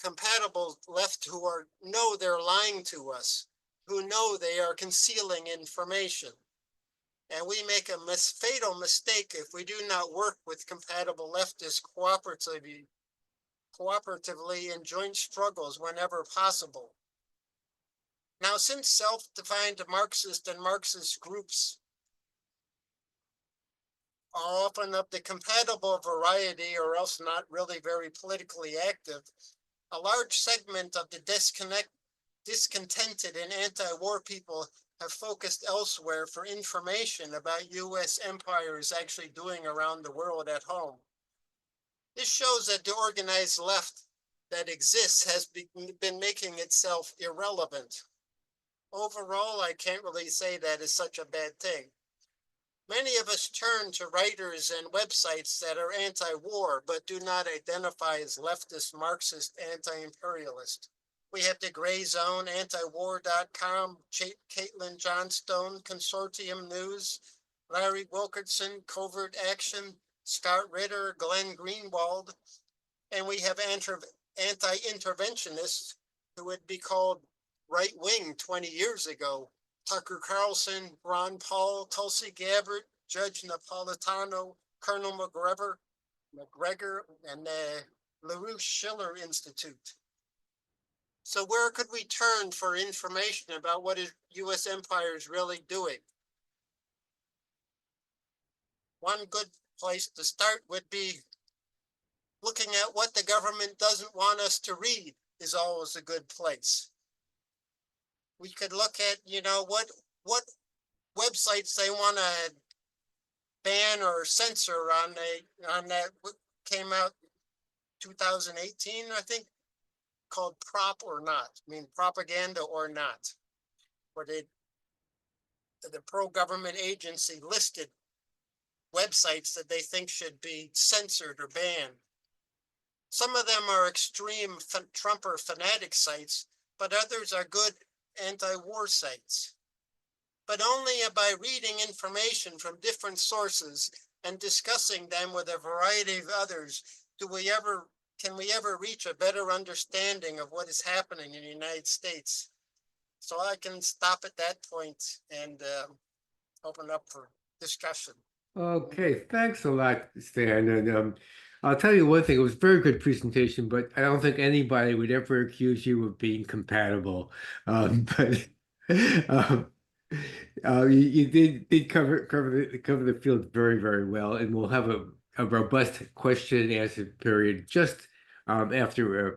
compatible left who know they're lying to us, who know they are concealing information. And we make a fatal mistake if we do not work with compatible leftists cooperatively in joint struggles whenever possible. Now, since self-defined Marxist and Marxist groups are often of the compatible variety or else not really very politically active, a large segment of the discontented and anti-war people have focused elsewhere for information about U.S. empires actually doing around the world at home. This shows that the organized left that exists has been making itself irrelevant. Overall, I can't really say that is such a bad thing. Many of us turn to writers and websites that are anti-war, but do not identify as leftist, Marxist, anti-imperialist. We have the Gray Zone, antiwar.com, Caitlin Johnstone, Consortium News, Larry Wilkerson, Covert Action, Scott Ritter, Glenn Greenwald, and we have anti-interventionists who would be called right-wing 20 years ago. Tucker Carlson, Ron Paul, Tulsi Gabbard, Judge Napolitano, Colonel McGregor, and the LaRouche Schiller Institute. So where could we turn for information about what U.S. empire is really doing? One good place to start would be looking at what the government doesn't want us to read is always a good place. We could look at, what websites they want to ban or censor on that came out 2018, I think, called Prop or Not, propaganda or not, where the pro-government agency listed websites that they think should be censored or banned. Some of them are extreme Trumper fanatic sites, but others are good anti-war sites. But only by reading information from different sources and discussing them with a variety of others can we ever reach a better understanding of what is happening in the United States. So I can stop at that point and open up for discussion. Okay, thanks a lot, Stan. And I'll tell you one thing, it was a very good presentation, but I don't think anybody would ever accuse you of being compatible. But you did cover the field very, very well, and we'll have a robust question and answer period just after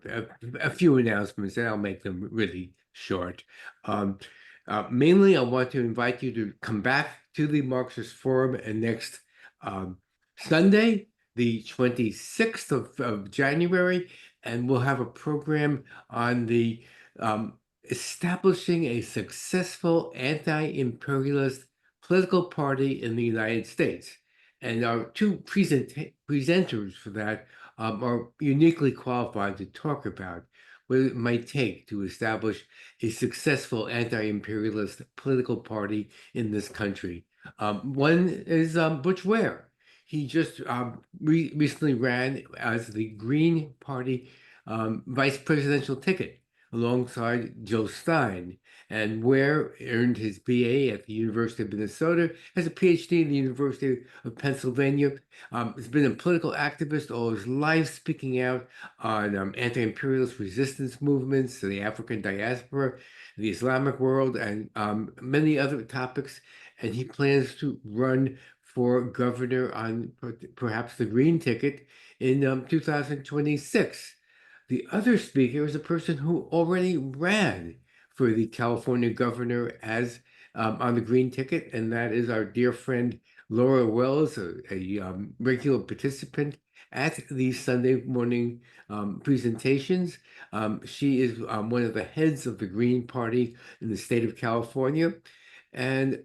a few announcements, and I'll make them really short. Mainly, I want to invite you to come back to the Marxist Forum and next Sunday, the 26th of January, and we'll have a program on the establishing a successful anti-imperialist political party in the United States. And our two presenters for that are uniquely qualified to talk about what it might take to establish a successful anti-imperialist political party in this country. One is Butch Ware. He just recently ran as the Green Party vice presidential ticket alongside Joe Stein. And Ware earned his BA at the University of Minnesota, has a PhD in the University of Pennsylvania. Has been a political activist all his life, speaking out on anti-imperialist resistance movements, the African diaspora, the Islamic world, and many other topics. And he plans to run for governor on perhaps the Green ticket in 2026. The other speaker is a person who already ran for the California governor as on the Green ticket, and that is our dear friend Laura Wells, a regular participant at these Sunday morning presentations. She is one of the heads of the Green Party in the state of California, and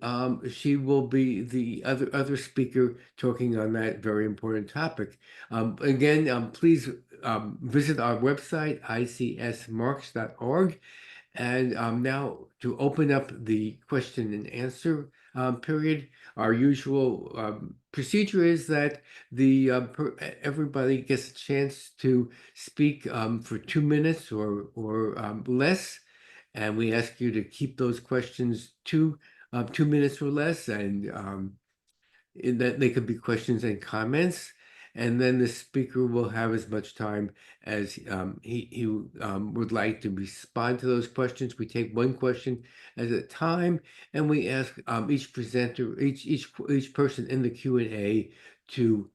she will be the other speaker talking on that very important topic. Again, please visit our website, icsmarks.org. And now to open up the question and answer period, our usual procedure is that everybody gets a chance to speak for 2 minutes or less, and we ask you to keep those questions to 2 minutes or less, and in that they could be questions and comments. And then the speaker will have as much time as he would like to respond to those questions. We take one question at a time, and we ask each presenter, each person in the Q&A to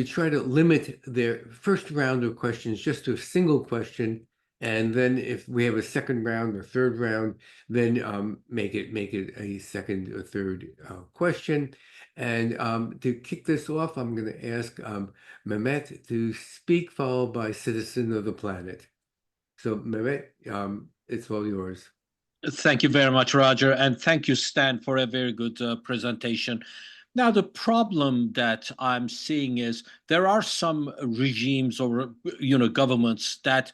try to limit their first round of questions just to a single question, and then if we have a second round or third round, then make it a second or third question. And to kick this off, I'm going to ask Mehmet to speak, followed by Citizen of the Planet. So Mehmet, it's all yours. Thank you very much, Roger, and thank you, Stan, for a very good presentation. Now, the problem that I'm seeing is there are some regimes or governments that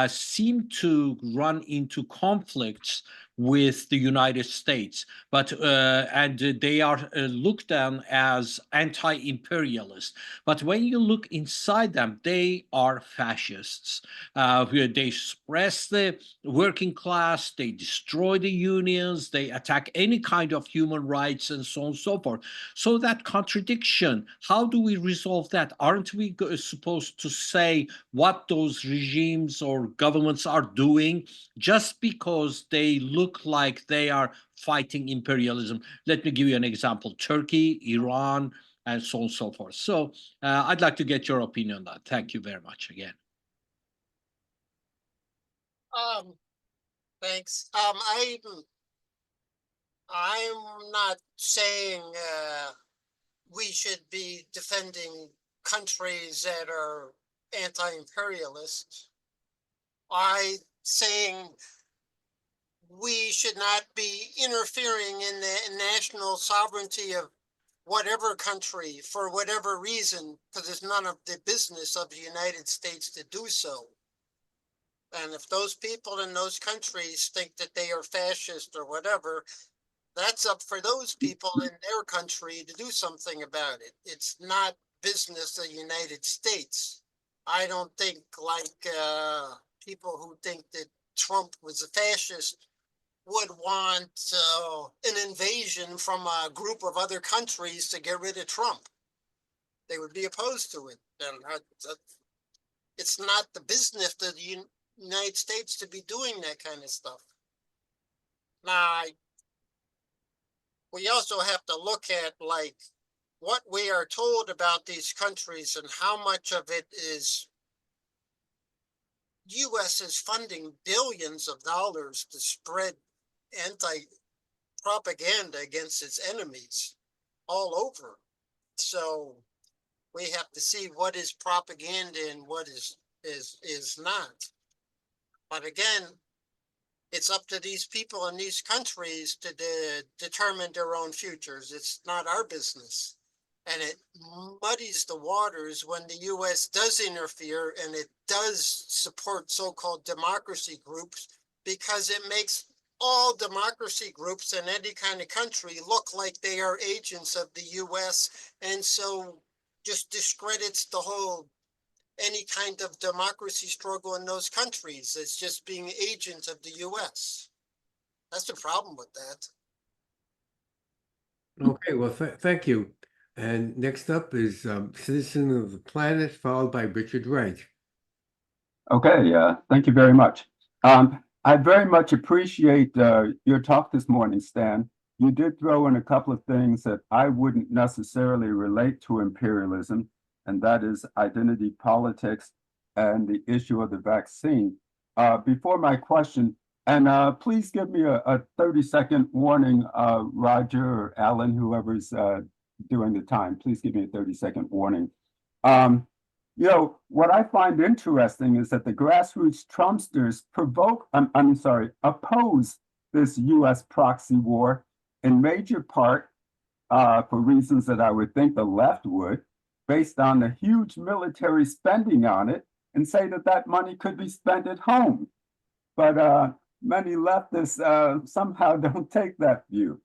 seem to run into conflicts with the United States, but and they are looked down as anti-imperialist. But when you look inside them, they are fascists. They suppress the working class, they destroy the unions, they attack any kind of human rights, and so on and so forth. So that contradiction, how do we resolve that? Aren't we supposed to say what those regimes or governments are doing just because they look like they are fighting imperialism? Let me give you an example: Turkey, Iran, and so on and so forth. So I'd like to get your opinion on that. Thank you very much again. Thanks. I'm not saying we should be defending countries that are anti-imperialist. I'm saying we should not be interfering in the national sovereignty of whatever country for whatever reason, because it's none of the business of the United States to do so. And if those people in those countries think that they are fascist or whatever, that's up for those people in their country to do something about it. It's not business of the United States. I don't think like people who think that Trump was a fascist would want an invasion from a group of other countries to get rid of Trump. They would be opposed to it. And it's not the business of the United States to be doing that kind of stuff. Now, we also have to look at like what we are told about these countries and how much of it is U.S. is funding billions of dollars to spread anti-propaganda against its enemies all over. So we have to see what is propaganda and what is not. But again, it's up to these people in these countries to determine their own futures. It's not our business. And it muddies the waters when the U.S. does interfere and it does support so-called democracy groups, because it makes all democracy groups in any kind of country look like they are agents of the U.S. and so just discredits the whole any kind of democracy struggle in those countries. It's just being agents of the U.S. That's the problem with that. Okay, well, thank you. And next up is Citizen of the Planet, followed by Richard Wright. Okay, thank you very much. I very much appreciate your talk this morning, Stan. You did throw in a couple of things that I wouldn't necessarily relate to imperialism, and that is identity politics and the issue of the vaccine. Before my question, and please give me a 30-second warning, Roger or Alan, whoever's during the time. Please give me a 30-second warning. What I find interesting is that the grassroots Trumpsters oppose this U.S. proxy war in major part for reasons that I would think the left would, based on the huge military spending on it, and say that that money could be spent at home. But many leftists somehow don't take that view.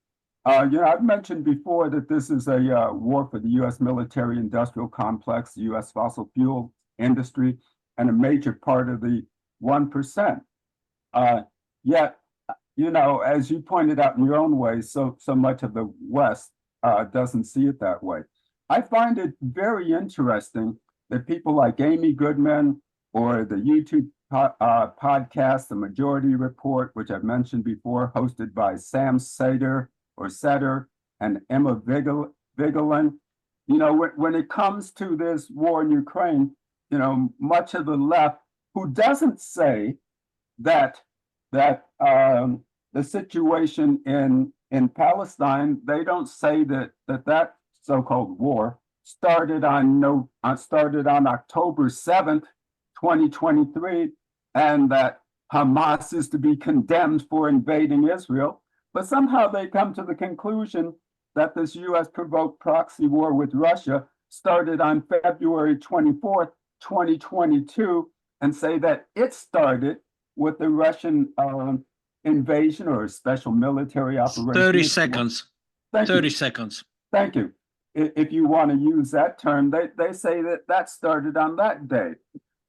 I've mentioned before that this is a war for the U.S. military-industrial complex, the U.S. fossil fuel industry, and a major part of the 1%. Yet, as you pointed out in your own way, so much of the West doesn't see it that way. I find it very interesting that people like Amy Goodman or the YouTube podcast, The Majority Report, which I've mentioned before, hosted by Sam Seder and Emma Vigeland. When it comes to this war in Ukraine, much of the left, who doesn't say that the situation in Palestine, they don't say that so-called war started on October 7th, 2023, and that Hamas is to be condemned for invading Israel. But somehow they come to the conclusion that this U.S. provoked proxy war with Russia started on February 24th, 2022, and say that it started with the Russian invasion or special military operation. 30 seconds. Thank 30 you. seconds. Thank you. If you want to use that term, they say that started on that day.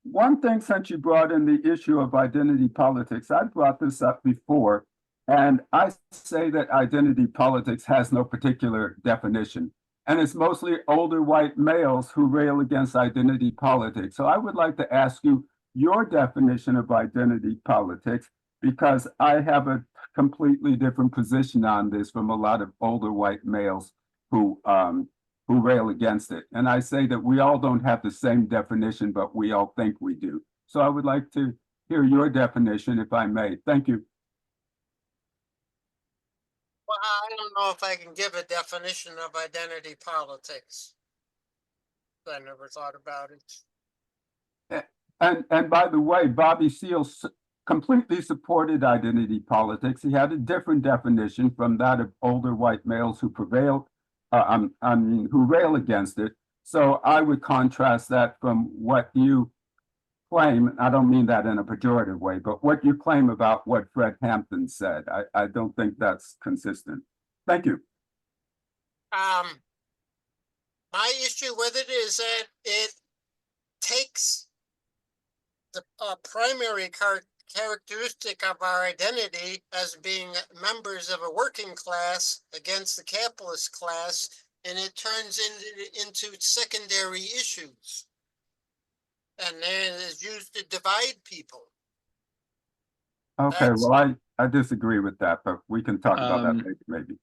One thing, since you brought in the issue of identity politics, I brought this up before, and I say that identity politics has no particular definition. And it's mostly older white males who rail against identity politics. So I would like to ask you your definition of identity politics, because I have a completely different position on this from a lot of older white males who rail against it. And I say that we all don't have the same definition, but we all think we do. So I would like to hear your definition, if I may. Thank you. Well, I don't know if I can give a definition of identity politics. I never thought about it. And by the way, Bobby Seale completely supported identity politics. He had a different definition from that of older white males who who rail against it. So I would contrast that from what you claim. I don't mean that in a pejorative way, but what you claim about what Fred Hampton said. I don't think that's consistent. Thank you. My issue with it is that it takes the primary characteristic of our identity as being members of a working class against the capitalist class, and it turns into secondary issues. And then it's used to divide people. Okay, well, I disagree with that, but we can talk about that later, maybe.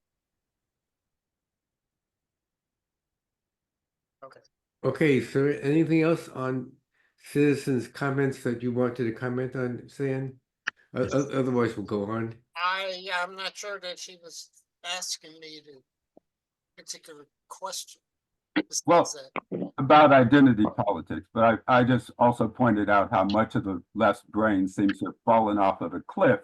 Okay. Okay, so anything else on citizens' comments that you wanted to comment on, San? Otherwise, we'll go on. I'm not sure that she was asking me the particular question. Well, about identity politics, but I just also pointed out how much of the left's brain seems to have fallen off of a cliff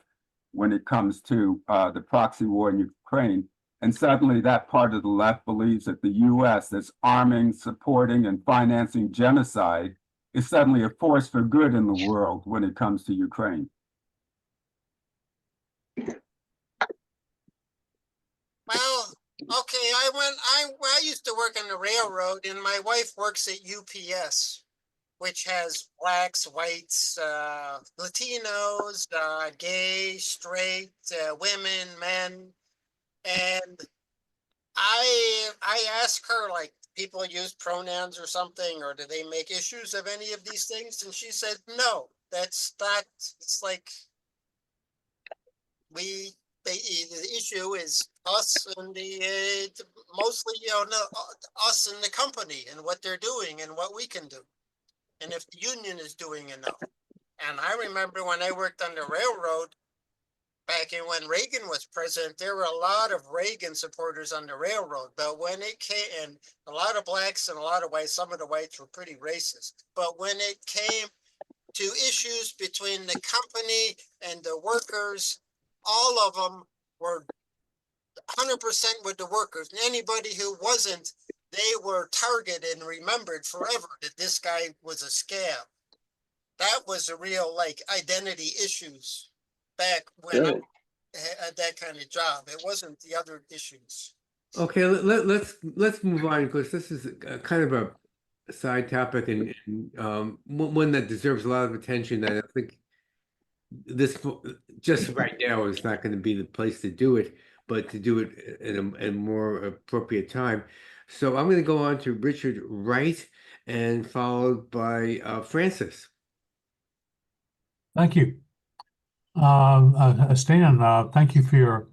when it comes to the proxy war in Ukraine. And suddenly that part of the left believes that the U.S. that's arming, supporting, and financing genocide is suddenly a force for good in the world when it comes to Ukraine. Well, okay, I used to work on the railroad, and my wife works at UPS, which has blacks, whites, Latinos, gay, straight, women, men, and I asked her, like, people use pronouns or something, or do they make issues of any of these things? And she said, no, that's not. It's like the issue is us and mostly, us and the company and what they're doing and what we can do. And if the union is doing enough. And I remember when I worked on the railroad, back in when Reagan was president, there were a lot of Reagan supporters on the railroad. But when it came, and a lot of blacks and a lot of whites, some of the whites were pretty racist. But when it came to issues between the company and the workers, all of them were 100% with the workers. And anybody who wasn't, they were targeted and remembered forever that this guy was a scab. That was the real like identity issues back when I had that kind of job. It wasn't the other issues. Okay, let's move on because this is kind of a side topic and one that deserves a lot of attention. And I think this just right now is not going to be the place to do it, but to do it in a more appropriate time. So I'm going to go on to Richard Wright and followed by Francis. Thank you. Stan, thank you for your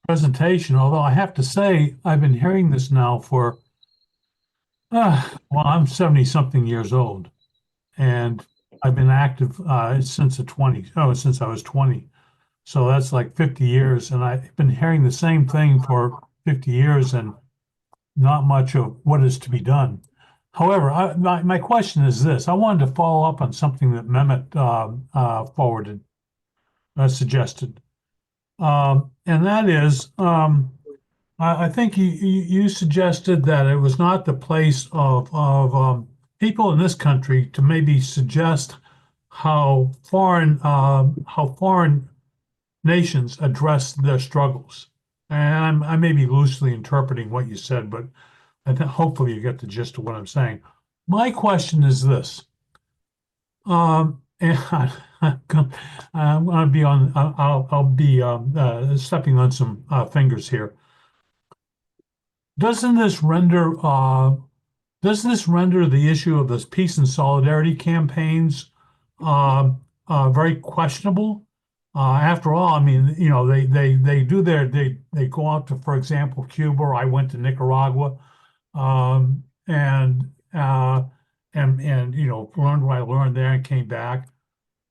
presentation. Although I have to say, I've been hearing this now for, well, I'm 70-something years old, and I've been active since since I was 20. So that's like 50 years, and I've been hearing the same thing for 50 years and not much of what is to be done. However, my question is this. I wanted to follow up on something that Mehmet suggested. And that is, I think you suggested that it was not the place of people in this country to maybe suggest how foreign nations address their struggles. And I may be loosely interpreting what you said, but I think hopefully you get the gist of what I'm saying. My question is this. And I'm going to be on. I'll be stepping on some fingers here. Doesn't this render the issue of this peace and solidarity campaigns very questionable? After all, I mean, you know, they do they go out to, for example, Cuba. Or I went to Nicaragua, and you know, learned what I learned there and came back.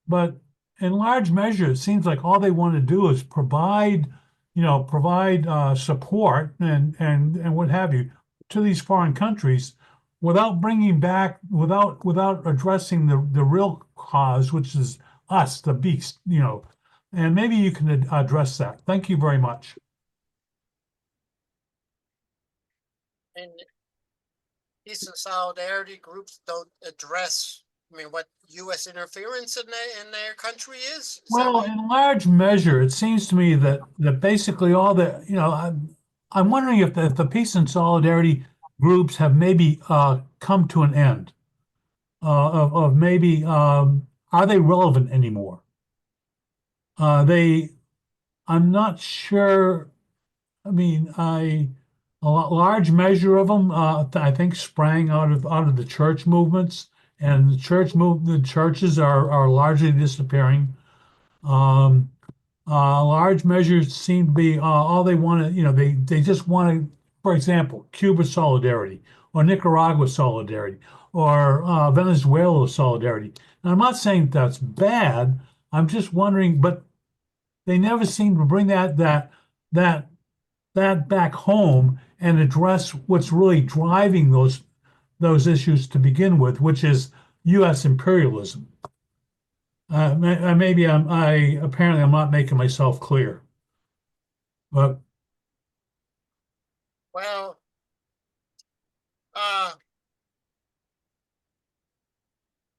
But in large measure, it seems like all they want to do is provide support and what have you to these foreign countries without without addressing the real cause, which is us, the beast, you know. And maybe you can address that. Thank you very much. And peace and solidarity groups don't address, I mean, what U.S. interference in their country is? Well, in large measure, it seems to me that basically all the, you know, I'm wondering if the peace and solidarity groups have maybe come to an end of maybe are they relevant anymore? I'm not sure. I mean, a large measure of them, I think, sprang out of the church movements, and the churches are largely disappearing. Large measures seem to be all they want to, you know, they just want to, for example, Cuba solidarity or Nicaragua solidarity or Venezuela solidarity. And I'm not saying that's bad. I'm just wondering, but they never seem to bring that back home and address what's really driving those issues to begin with, which is U.S. imperialism. Maybe apparently I'm not making myself clear, but Well,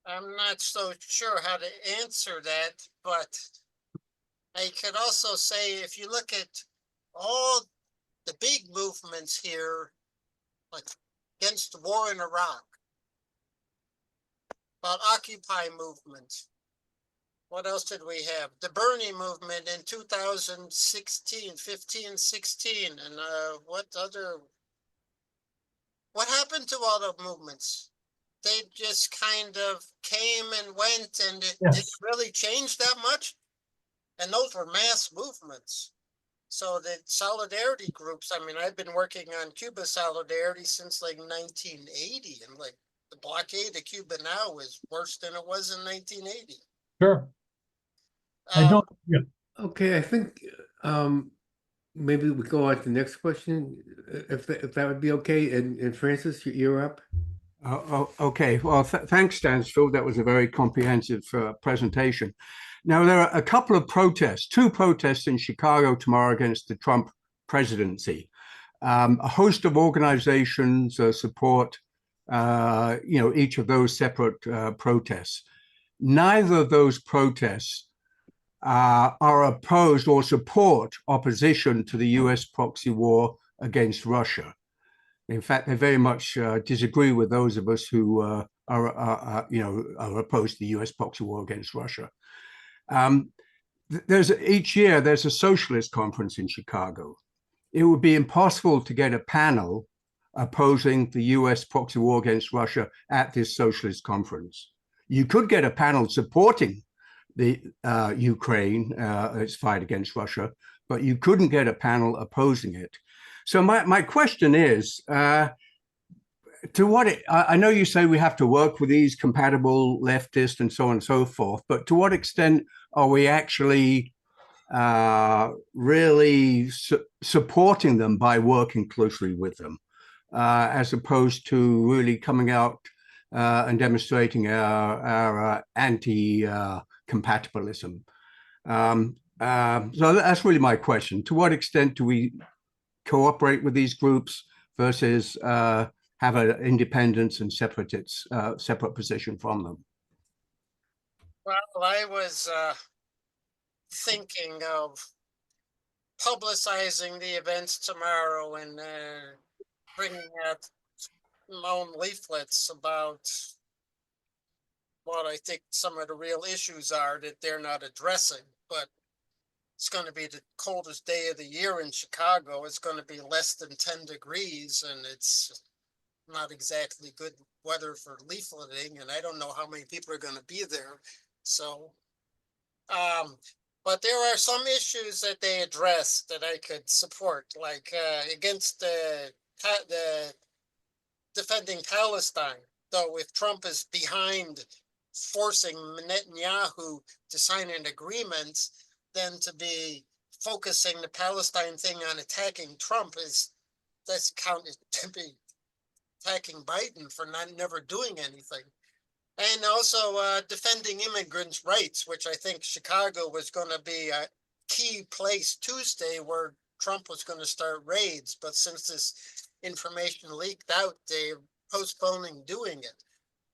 I'm not so sure how to answer that, but I could also say if you look at all the big movements here, like against the war in Iraq, about Occupy movement. What else did we have? The Bernie movement in 2016, 15, 16, and what happened to all the movements? They just kind of came and went, and it didn't really change that much. And those were mass movements. So the solidarity groups, I mean, I've been working on Cuba solidarity since like 1980, and like the blockade of Cuba now is worse than it was in 1980. sure. I don't. Yeah. Okay, I think maybe we go on to the next question, if that would be okay. And Francis, you're up. Okay, well, thanks, Stansfield. That was a very comprehensive presentation. Now, there are a couple of protests, two protests in Chicago tomorrow against the Trump presidency. A host of organizations support, each of those separate protests. Neither of those protests are opposed or support opposition to the US proxy war against Russia. In fact, they very much disagree with those of us who are opposed to the U.S. proxy war against Russia. Each year there's a socialist conference in Chicago. It would be impossible to get a panel opposing the U.S. proxy war against Russia at this socialist conference. You could get a panel supporting the Ukraine, its fight against Russia, but you couldn't get a panel opposing it. So my question is, I know you say we have to work with these compatible leftists and so on and so forth, but to what extent are we actually really supporting them by working closely with them, as opposed to really coming out and demonstrating our anti-compatibilism? So that's really my question. To what extent do we cooperate with these groups versus have an independence and separate position from them? Well, I was thinking of publicizing the events tomorrow and bringing out my own leaflets about what I think some of the real issues are that they're not addressing. But it's going to be the coldest day of the year in Chicago. It's going to be less than 10 degrees, and it's not exactly good weather for leafleting, and I don't know how many people are going to be there. So, but there are some issues that they address that I could support, like against the defending Palestine. Though if Trump is behind forcing Netanyahu to sign an agreement, then to be focusing the Palestine thing on attacking Trump that's counted to be attacking Biden for never doing anything. And also defending immigrants' rights, which I think Chicago was going to be a key place Tuesday where Trump was going to start raids. But since this information leaked out, they're postponing doing it.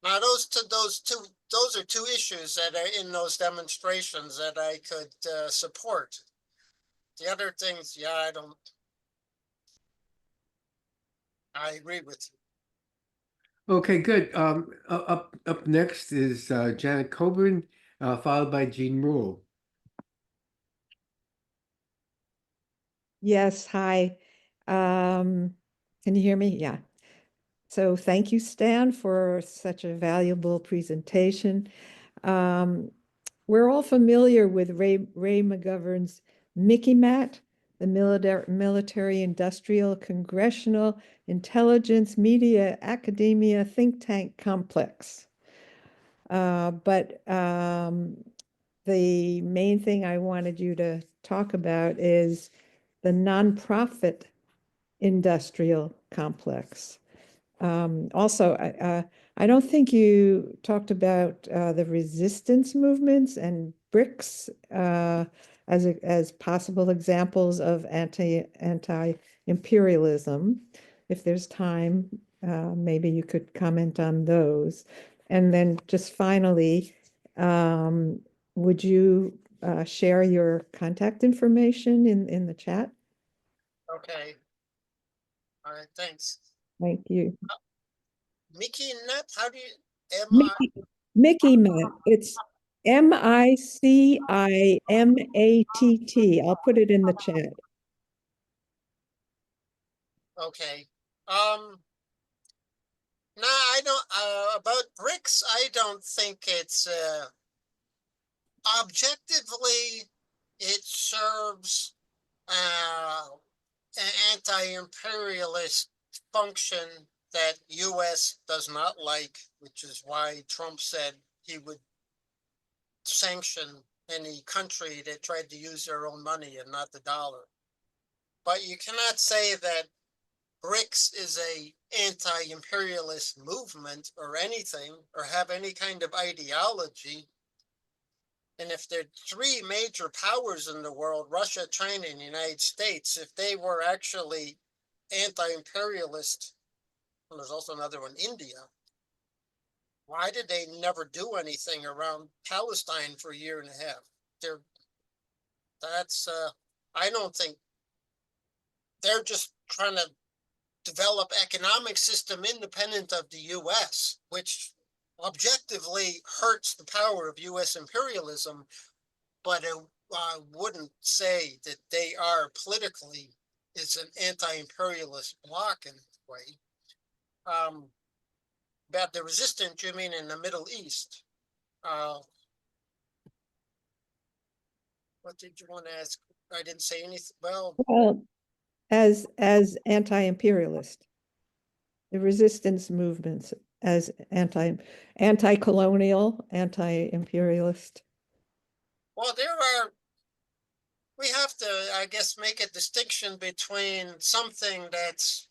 Now, those are two issues that are in those demonstrations that I could support. The other things, yeah, I agree with you. Okay, good. Up next is Janet Coburn, followed by Jean Rule. Yes, hi. Can you hear me? Yeah. So thank you, Stan, for such a valuable presentation. We're all familiar with Ray McGovern's Mickey Mat, the military, industrial, congressional, intelligence, media, academia, think tank complex. But the main thing I wanted you to talk about is the nonprofit industrial complex. Also, I don't think you talked about the resistance movements and BRICS as possible examples of anti-imperialism. If there's time, maybe you could comment on those. And then just finally, would you share your contact information in the chat? Okay. All right, thanks. Thank you. Mickey Nut, how do you, Mickey Mat. It's MICIMATT. I'll put it in the chat. Okay. No, I don't, about BRICS, I don't think it's, objectively, it serves an anti-imperialist function that U.S. does not like, which is why Trump said he would sanction any country that tried to use their own money and not the dollar. But you cannot say that BRICS is a anti-imperialist movement or anything, or have any kind of ideology. And if there are three major powers in the world, Russia, China, and the United States, if they were actually anti-imperialist, and there's also another one, India, why did they never do anything around Palestine for a year and a half? I don't think they're just trying to develop economic system independent of the U.S., which objectively hurts the power of U.S. imperialism, but I wouldn't say that they are politically is an anti-imperialist bloc in this way. About the resistance, you mean in the Middle East? What did you want to ask? I didn't say anything. Well, as anti-imperialist, the resistance movements as anti-colonial, anti-imperialist. Well, we have to, I guess, make a distinction between something that's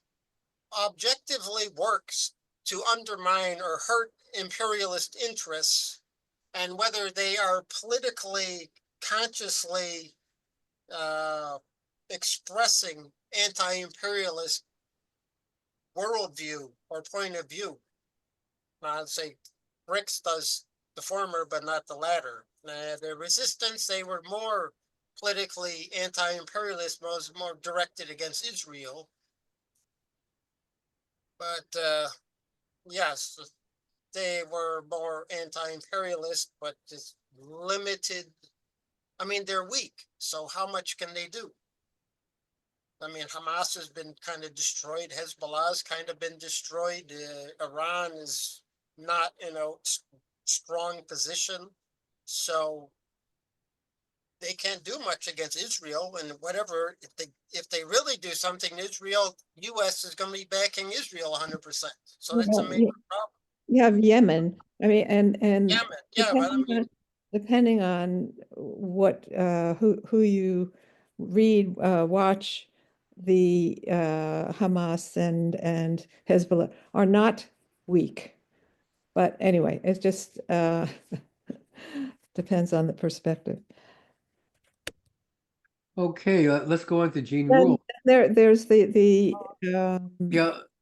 objectively works to undermine or hurt imperialist interests and whether they are politically consciously expressing anti-imperialist worldview or point of view. I'd say BRICS does the former, but not the latter. The resistance, they were more politically anti-imperialist, was more directed against Israel. But yes, they were more anti-imperialist, but just limited. I mean, they're weak, so how much can they do? I mean, Hamas has been kind of destroyed. Hezbollah's kind of been destroyed. Iran is not in a strong position, so they can't do much against Israel. And whatever, if they really do something to Israel, U.S. is going to be backing Israel 100%. So that's a major problem. You have Yemen. I mean, and Yemen, yeah, but I mean, depending on what who you read, watch, the Hamas and Hezbollah are not weak. But anyway, it just depends on the perspective. Okay, let's go on to Gene Then Rule. there's the Yeah,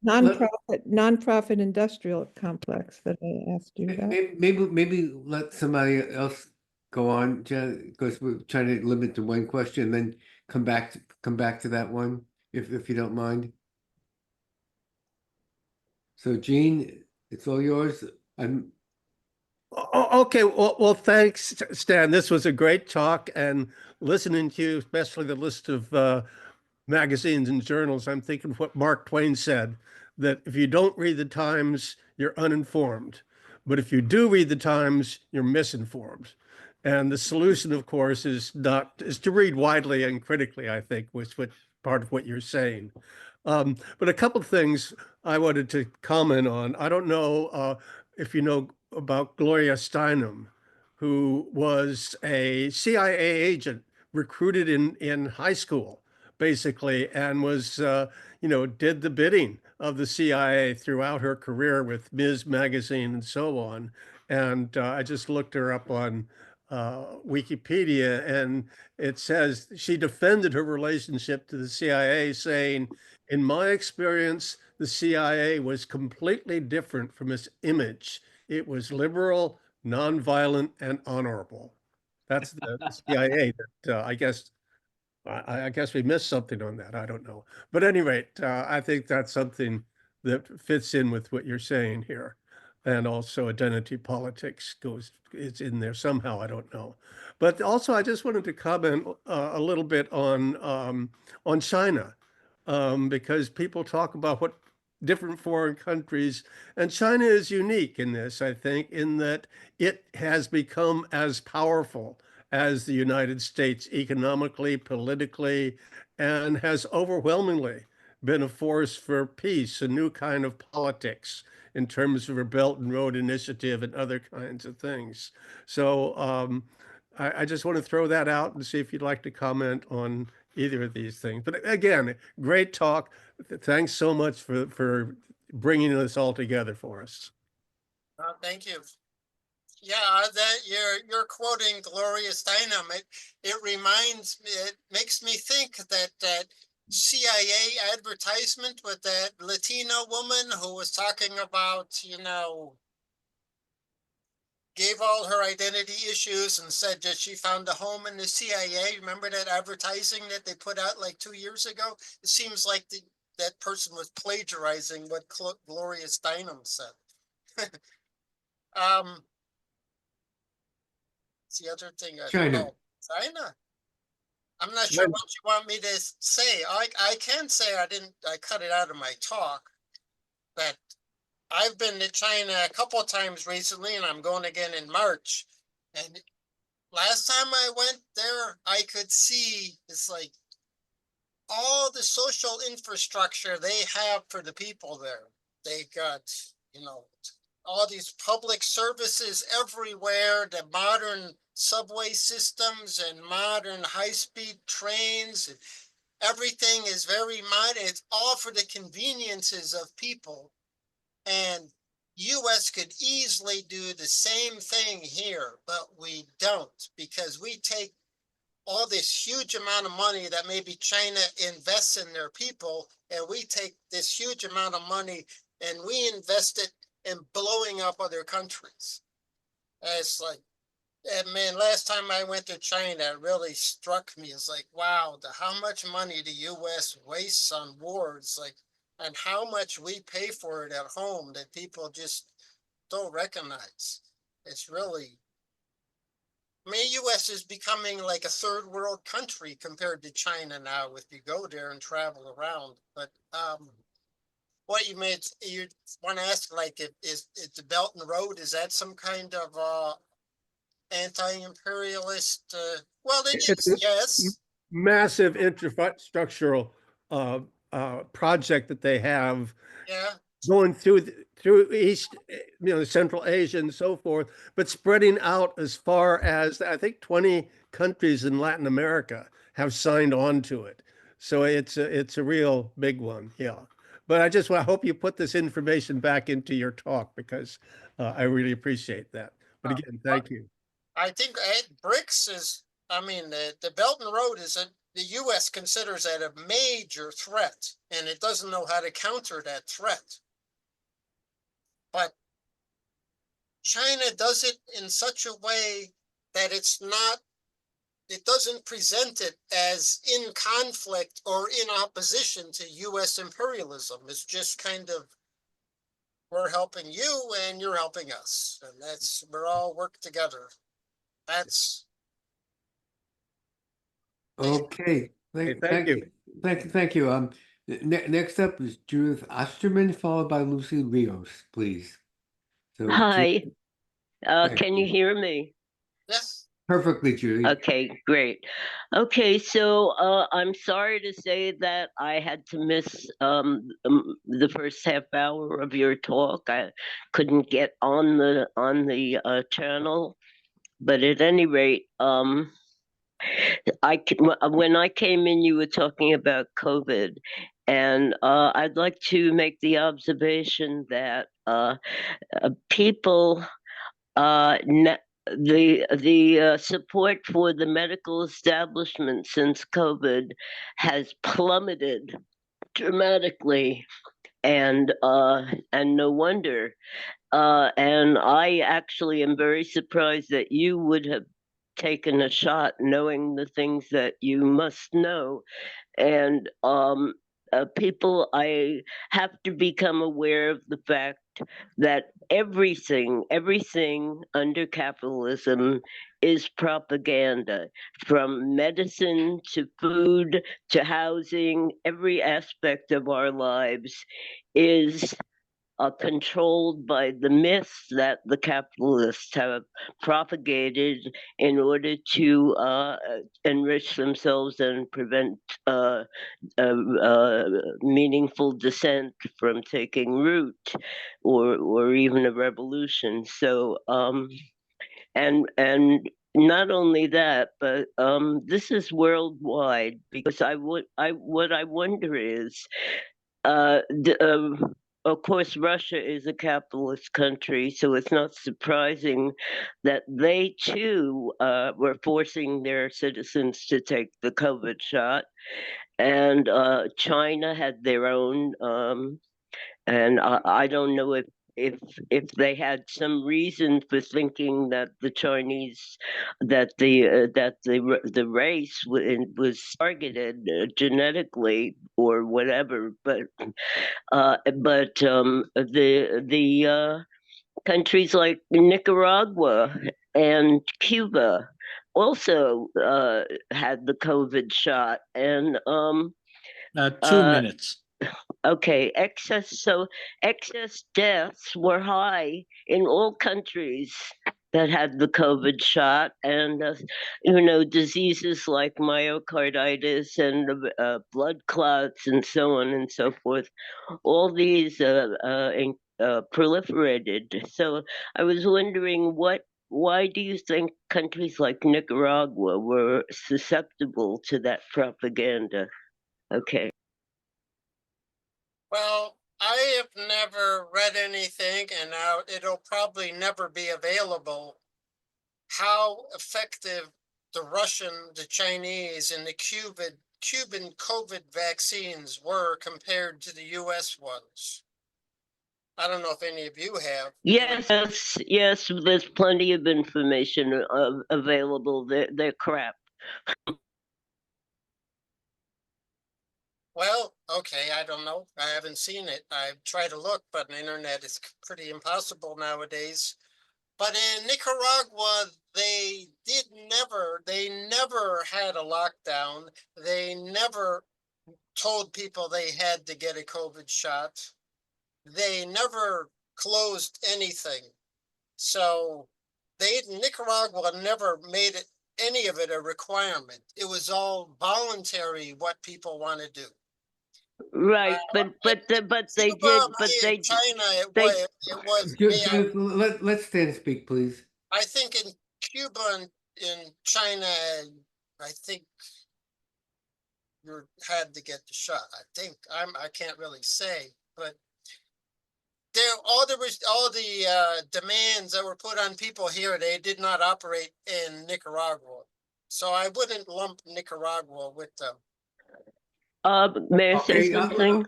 nonprofit industrial complex that I asked you about. maybe let somebody else go on, because we're trying to limit to one question, then come back to that one, if you don't mind. So Gene, it's all yours. Okay, well, thanks, Stan. This was a great talk, and listening to you, especially the list of magazines and journals, I'm thinking of what Mark Twain said, that if you don't read the Times, you're uninformed. But if you do read the Times, you're misinformed. And the solution, of course, is to read widely and critically, I think, was what part of what you're saying. But a couple of things I wanted to comment on. I don't know if you know about Gloria Steinem, who was a CIA agent recruited in high school, basically, and was, did the bidding of the CIA throughout her career with Ms. Magazine and so on. And I just looked her up on Wikipedia, and it says she defended her relationship to the CIA, saying, "In my experience, the CIA was completely different from its image. It was liberal, nonviolent, and honorable." That's the CIA. That I guess we missed something on that. I don't know. But at any rate, I think that's something that fits in with what you're saying here. And also identity politics is in there somehow. I don't know. But also, I just wanted to comment a little bit on China, because people talk about what different foreign countries, and China is unique in this, I think, in that it has become as powerful as the United States economically, politically, and has overwhelmingly been a force for peace, a new kind of politics in terms of a Belt and Road Initiative and other kinds of things. So I just want to throw that out and see if you'd like to comment on either of these things. But again, great talk. Thanks so much for bringing this all together for us. Thank you. Yeah, that you're quoting Gloria Steinem. It reminds me, it makes me think that that CIA advertisement with that Latina woman who was talking about, gave all her identity issues and said that she found a home in the CIA. Remember that advertising that they put out like 2 years ago? It seems like that person was plagiarizing what Gloria Steinem said. It's the other thing. China. China. I'm not sure what you want me to say. I can say I cut it out of my talk, that I've been to China a couple of times recently, and I'm going again in March. And last time I went there, I could see it's like all the social infrastructure they have for the people there. They got, all these public services everywhere, the modern subway systems and modern high-speed trains. Everything is very modern. It's all for the conveniences of people. And US could easily do the same thing here, but we don't, because we take all this huge amount of money that maybe China invests in their people, and we take this huge amount of money and we invest it in blowing up other countries. It's like, man, last time I went to China, it really struck me. It's like, wow, how much money the US wastes on wars, and how much we pay for it at home that people just don't recognize. It's really, US is becoming like a third world country compared to China now, if you go there and travel around. But what you want to ask, like, is the Belt and Road, is that some kind of anti-imperialist? Well, It's a yes. massive infrastructural project that they have Yeah. going through East, Central Asia and so forth, but spreading out as far as I think 20 countries in Latin America have signed on to it. So it's a real big one. Yeah. But I hope you put this information back into your talk, because I really appreciate that. But again, thank you. I think BRICS is, the Belt and Road the US considers that a major threat, and it doesn't know how to counter that threat. But China does it in such a way that it doesn't present it as in conflict or in opposition to US imperialism. It's just kind of, we're helping you and you're helping us. And we're all work together. That's Okay. Thank you. Thank you. Next up is Judith Osterman, followed by Lucy Rios, please. So, Hi, thank can you hear me? yes. Perfectly, Judy. Okay, great. Okay, so I'm sorry to say that I had to miss the first half hour of your talk. I couldn't get on the channel, but at any rate, when I came in, you were talking about COVID, and I'd like to make the observation that people the support for the medical establishment since COVID has plummeted dramatically, and no wonder. And I actually am very surprised that you would have taken a shot, knowing the things that you must know. And people, I have to become aware of the fact that everything under capitalism is propaganda, from medicine to food to housing. Every aspect of our lives is controlled by the myths that the capitalists have propagated in order to enrich themselves and prevent meaningful dissent from taking root, or even a revolution. So and not only that, but this is worldwide, because what I wonder is, of course, Russia is a capitalist country, so it's not surprising that they too were forcing their citizens to take the COVID shot, and China had their own. And I don't know if they had some reason for thinking that the Chinese, that the race was targeted genetically or whatever, but the countries like Nicaragua and Cuba also had the COVID shot, and 2 minutes. okay, excess deaths were high in all countries that had the COVID shot, and diseases like myocarditis and blood clots and so on and so forth. All these proliferated. So I was wondering, why do you think countries like Nicaragua were susceptible to that propaganda? Okay. Well, I have never read anything, and now it'll probably never be available, how effective the Russian, the Chinese, and the Cuban COVID vaccines were compared to the US ones. I don't know if any of you have. Yes, there's plenty of information available. They're crap. Well, okay, I don't know. I haven't seen it. I've tried to look, but the internet is pretty impossible nowadays. But in Nicaragua, they never had a lockdown. They never told people they had to get a COVID shot. They never closed anything. So Nicaragua never made it, any of it, a requirement. It was all voluntary what people want to do. Right, but they did, but they China, it was. Let Stan speak, please. I think in Cuba and in China, I think you had to get the shot. I can't really say, but all the demands that were put on people here, they did not operate in Nicaragua. So I wouldn't lump Nicaragua with them. May I say something?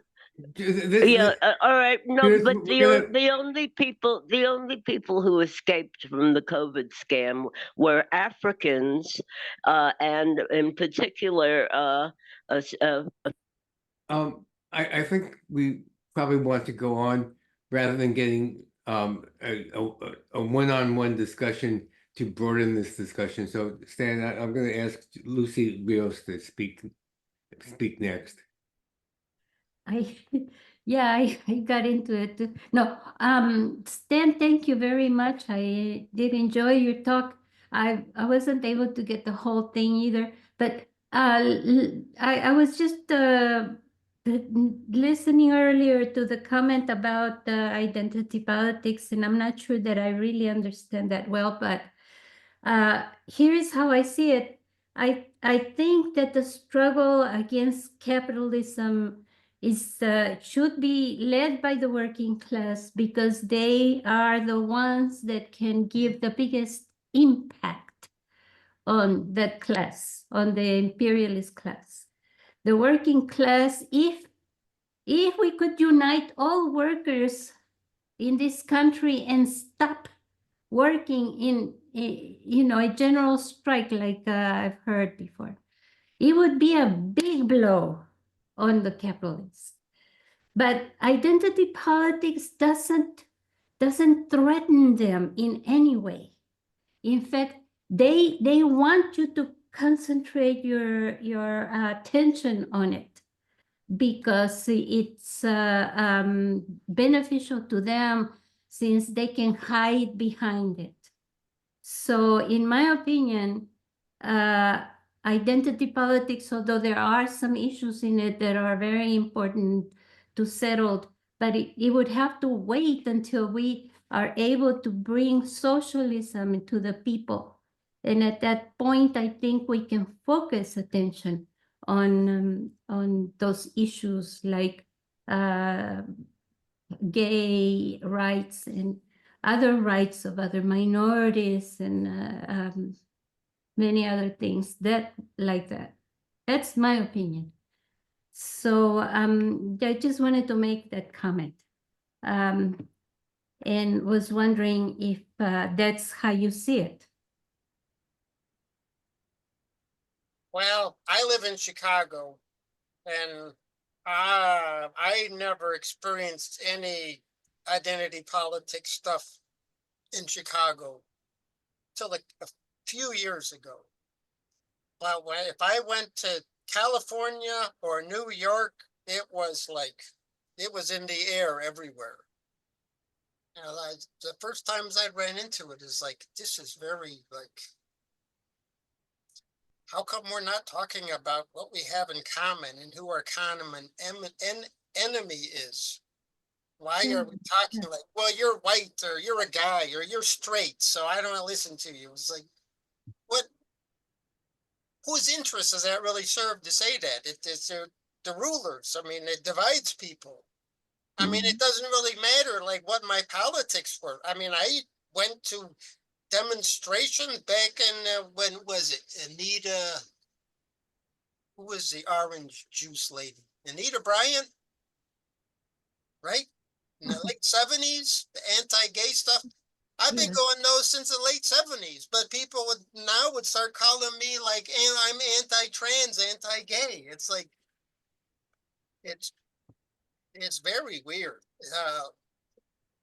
All right. No, but the only people who escaped from the COVID scam were Africans, and in particular, I think we probably want to go on rather than getting a one-on-one discussion to broaden this discussion. So Stan, I'm going to ask Lucy Rios to speak next. I got into it. No, Stan, thank you very much. I did enjoy your talk. I wasn't able to get the whole thing either, but I was just listening earlier to the comment about identity politics, and I'm not sure that I really understand that well, but here is how I see it. I think that the struggle against capitalism should be led by the working class, because they are the ones that can give the biggest impact on that class, on the imperialist class. The working class, if we could unite all workers in this country and stop working in a general strike like I've heard before, it would be a big blow on the capitalists. But identity politics doesn't threaten them in any way. In fact, they want you to concentrate your attention on it, because it's beneficial to them, since they can hide behind it. So in my opinion, identity politics, although there are some issues in it that are very important to settle, but it would have to wait until we are able to bring socialism to the people, And at that point, I think we can focus attention on those issues like gay rights and other rights of other minorities and many other things that like that. That's my opinion. So I just wanted to make that comment and was wondering if that's how you see it. Well, I live in Chicago, and I never experienced any identity politics stuff in Chicago till like a few years ago. But if I went to California or New York, it was in the air everywhere. You know, the first times I ran into it is like, this is very like, how come we're not talking about what we have in common and who our common enemy is? Why are we talking like, well, you're white or you're a guy or you're straight, so I don't want to listen to you. It's like, what? Whose interest does that really serve to say that? It's the rulers. I mean, it divides people. I mean, it doesn't really matter like what my politics were. I mean, I went to demonstrations back in when was it? Anita, who was the orange juice lady? Anita Bryant, right? In the late 70s, the anti-gay stuff. I've been going those since the late 70s, but people would start calling me like, I'm anti-trans, anti-gay. It's like, it's very weird.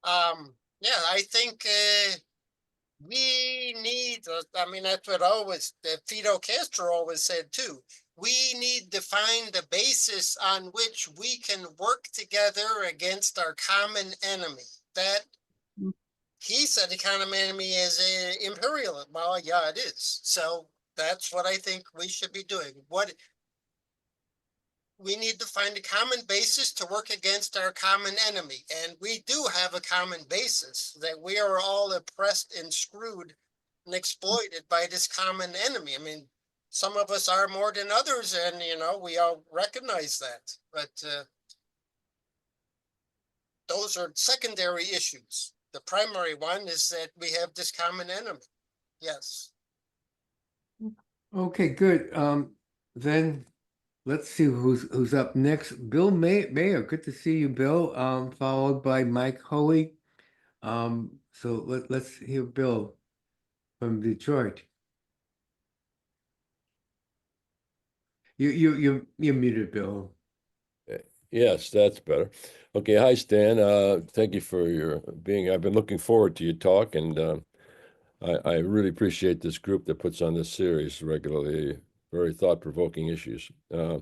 Yeah, I think we need, I mean, that's what Fidel Castro always said too. We need to find the basis on which we can work together against our common enemy. That he said the common enemy is imperialism. Well, yeah, it is. So that's what I think we should be doing. We need to find a common basis to work against our common enemy. And we do have a common basis, that we are all oppressed and screwed and exploited by this common enemy. I mean, some of us are more than others, and, you know, we all recognize that. But those are secondary issues. The primary one is that we have this common enemy. Yes. Okay, good. Then let's see who's up next. Bill Mayer, good to see you, Bill. Followed by Mike Hoey. So let's hear Bill from Detroit. You're muted, Bill. Yes, that's better. Okay, hi Stan. Thank you for your being. I've been looking forward to your talk, and I really appreciate this group that puts on this series regularly. Very thought-provoking issues. I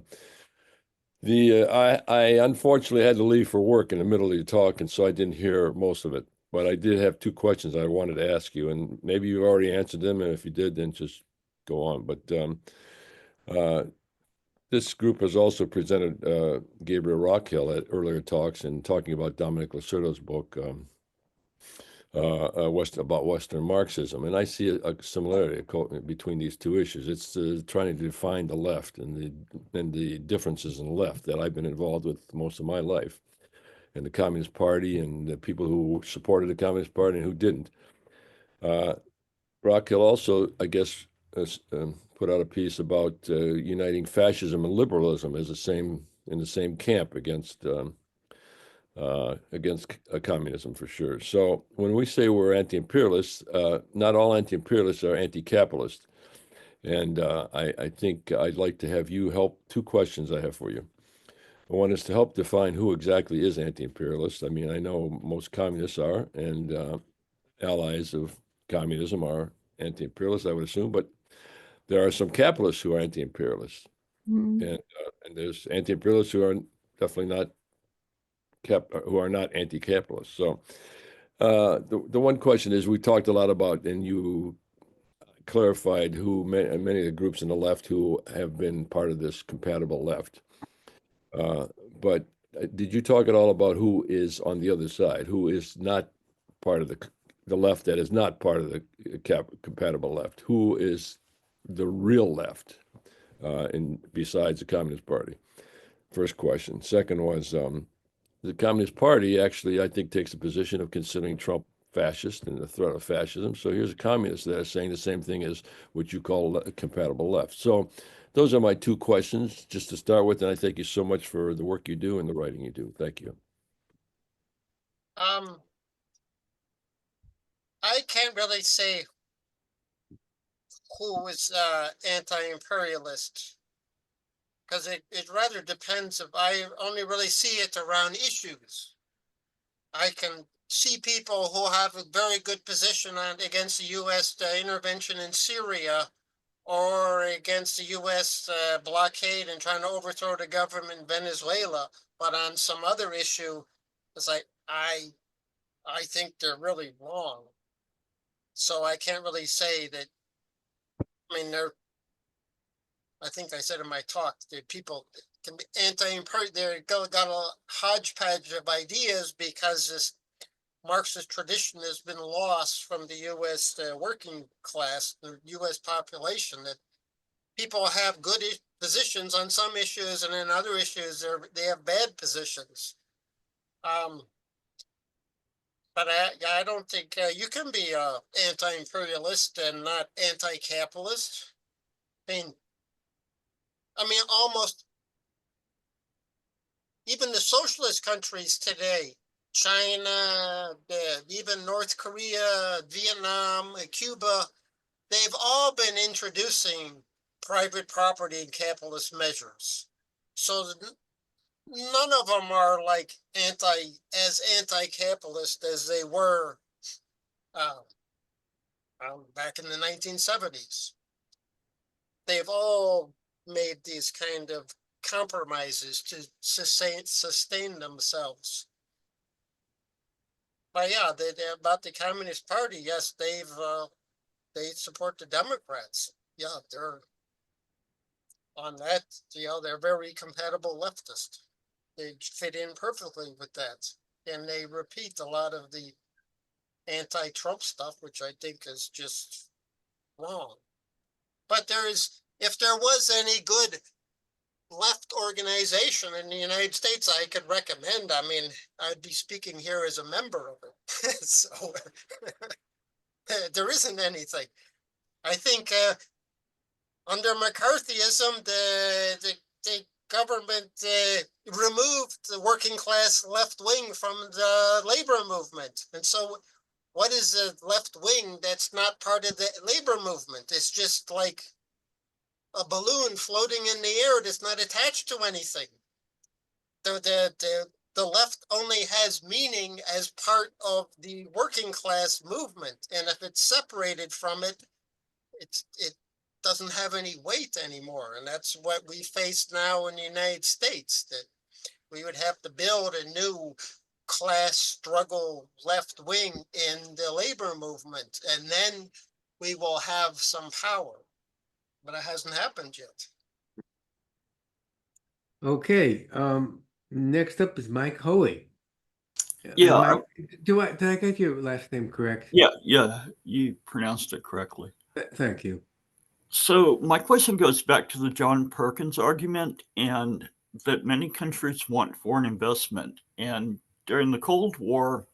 unfortunately had to leave for work in the middle of your talk, and so I didn't hear most of it. But I did have two questions I wanted to ask you, and maybe you already answered them, and if you did, then just go on. But this group has also presented Gabriel Rockhill at earlier talks and talking about Dominic Lacerdo's book, about Western Marxism. And I see a similarity between these two issues. It's trying to define the left and the differences in the left that I've been involved with most of my life, and the Communist Party and the people who supported the Communist Party and who didn't. Rockhill also, I guess, put out a piece about uniting fascism and liberalism as in the same camp against communism, for sure. So when we say we're anti-imperialists, not all anti-imperialists are anti-capitalist. And I think I'd like to have you help. Two questions I have for you. One is to help define who exactly is anti-imperialist. I mean, I know most communists are, and allies of communism are anti-imperialists, I would assume, but there are some capitalists who are anti-imperialists, and there's anti-imperialists who are definitely not anti-capitalists. So the one question is, we talked a lot about, and you clarified who many of the groups in the left who have been part of this compatible left. But did you talk at all about who is on the other side, who is not part of the left that is not part of the compatible left? Who is the real left besides the Communist Party? First question. Second was the Communist Party actually, I think, takes the position of considering Trump fascist and the threat of fascism. So here's a communist that is saying the same thing as what you call a compatible left. So those are my two questions just to start with. And I thank you so much for the work you do and the writing you do. Thank you. I can't really say who is anti-imperialist, because it rather depends. If I only really see it around issues. I can see people who have a very good position against the U.S. Intervention in Syria, or against the U.S. Blockade and trying to overthrow the government in Venezuela. But on some other issue, it's like I think they're really wrong. So I can't really say that. I mean, I think I said in my talk that people can be anti-imperial. They've got a hodgepodge of ideas because this Marxist tradition has been lost from the U.S. Working class, the U.S. population. That people have good positions on some issues, and in other issues they have bad positions. But I don't think you can be anti-imperialist and not anti-capitalist. I mean, almost even the socialist countries today, China, even North Korea, Vietnam, Cuba, they've all been introducing private property and capitalist measures. So none of them are like anti-capitalist as they were back in the 1970s. They've all made these kind of compromises to sustain themselves. But yeah, about the Communist Party, yes, they support the Democrats. Yeah, they're on that. They're very compatible leftist. They fit in perfectly with that, and they repeat a lot of the anti-Trump stuff, which I think is just wrong. But if there was any good left organization in the United States I could recommend, I mean, I'd be speaking here as a member of it. So there isn't anything. I think under McCarthyism, the government removed the working class left wing from the labor movement. And so what is a left wing that's not part of the labor movement? It's just like a balloon floating in the air that's not attached to anything. The left only has meaning as part of the working class movement. And if it's separated from it, it doesn't have any weight anymore. And that's what we face now in the United States, that we would have to build a new class struggle left wing in the labor movement, and then we will have some power. But it hasn't happened yet. Okay. Next up is Mike Hoey. Yeah. Mike, did I get your last name correct? Yeah, you pronounced it correctly. Thank you. So my question goes back to the John Perkins argument, and that many countries want foreign investment. And during the Cold War,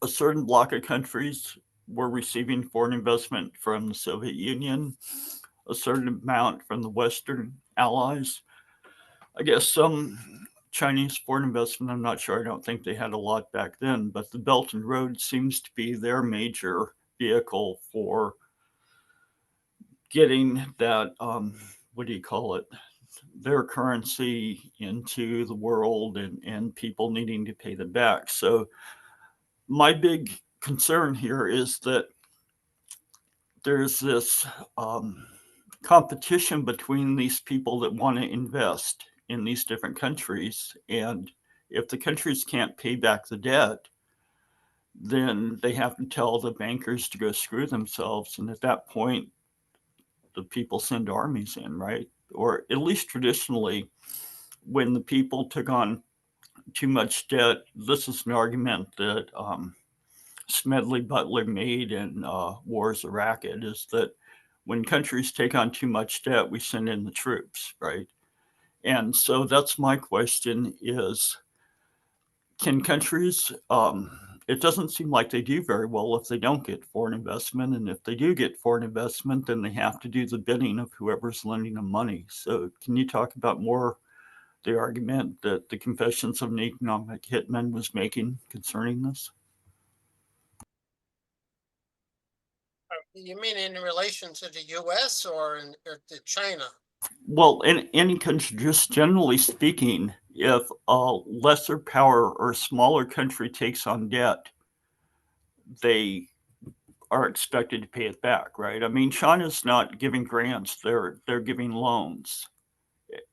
a certain bloc of countries were receiving foreign investment from the Soviet Union, a certain amount from the Western allies. I guess some Chinese foreign investment, I'm not sure. I don't think they had a lot back then, but the Belt and Road seems to be their major vehicle for getting that, what do you call it, their currency into the world, and people needing to pay them back. So my big concern here is that there's this competition between these people that want to invest in these different countries. And if the countries can't pay back the debt, then they have to tell the bankers to go screw themselves. And at that point, the people send armies in, right? Or at least traditionally, when the people took on too much debt, this is an argument that Smedley Butler made in War's a Racket is that when countries take on too much debt, we send in the troops, right? And so that's my question is, can countries, it doesn't seem like they do very well if they don't get foreign investment. And if they do get foreign investment, then they have to do the bidding of whoever's lending them money. So can you talk about more the argument that the Confessions of an Economic Hitman was making concerning this? You mean in relation to the US or to China? Well, in any country, just generally speaking, if a lesser power or smaller country takes on debt, they are expected to pay it back, right? I mean, China's not giving grants, they're giving loans.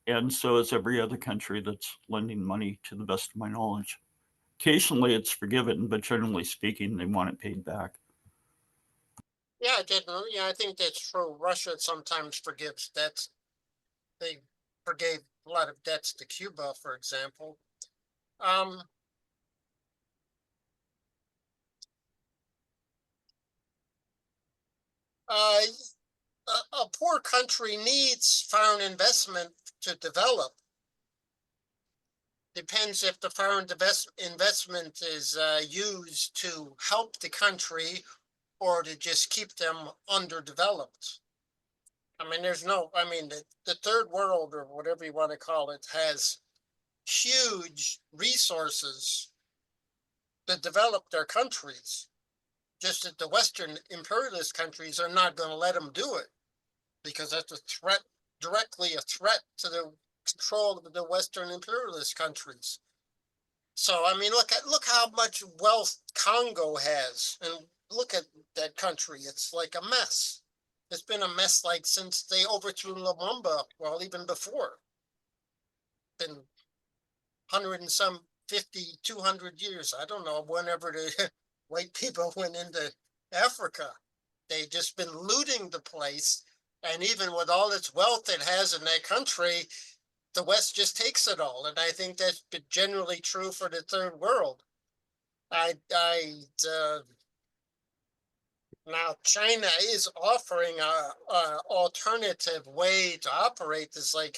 And so is every other country that's lending money, to the best of my knowledge. Occasionally it's forgiven, but generally speaking, they want it paid back. Yeah, I think that's true. Russia sometimes forgives debts. They forgave a lot of debts to Cuba, for example. A poor country needs foreign investment to develop. Depends if the foreign investment is used to help the country or to just keep them underdeveloped. I mean, the third world, or whatever you want to call it, has huge resources to develop their countries. Just that the Western imperialist countries are not going to let them do it because that's directly a threat to the control of the Western imperialist countries. So, I mean, look how much wealth Congo has, and look at that country. It's like a mess. It's been a mess like since they overthrew Lumumba, well, even before. Been 100 and some 50, 200 years. I don't know, whenever the white people went into Africa. They've just been looting the place. And even with all its wealth it has in that country, the West just takes it all. And I think that's been generally true for the third world. Now China is offering a alternative way to operate this, like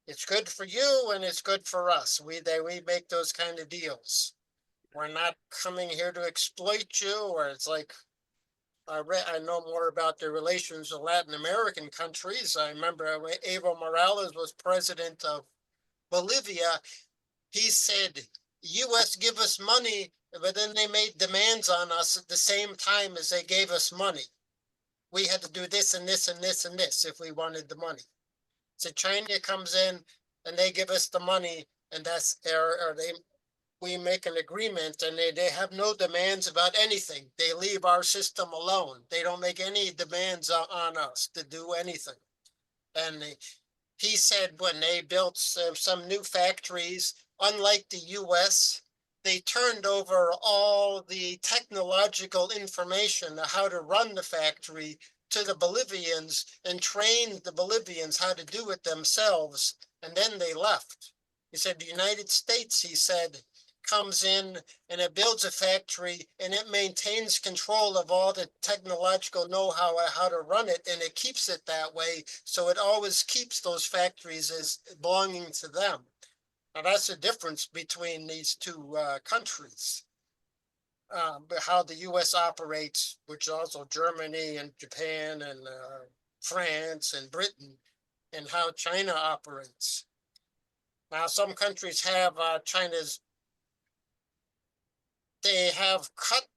it's good for you and it's good for us. We make those kind of deals. We're not coming here to exploit you, or it's like I know more about the relations with Latin American countries. I remember when Evo Morales was president of Bolivia, he said, U.S. give us money, but then they made demands on us at the same time as they gave us money. We had to do this and this and this and this if we wanted the money. So China comes in and they give us the money, and we make an agreement, and they have no demands about anything. They leave our system alone. They don't make any demands on us to do anything. And he said when they built some new factories, unlike the US, they turned over all the technological information on how to run the factory to the Bolivians and trained the Bolivians how to do it themselves. And then they left. He said the United States, he said, comes in and it builds a factory and it maintains control of all the technological know-how how to run it, and it keeps it that way. So it always keeps those factories as belonging to them. Now that's the difference between these two countries. But how the U.S. operates, which is also Germany and Japan and France and Britain, and how China operates. Now some countries have they have cut,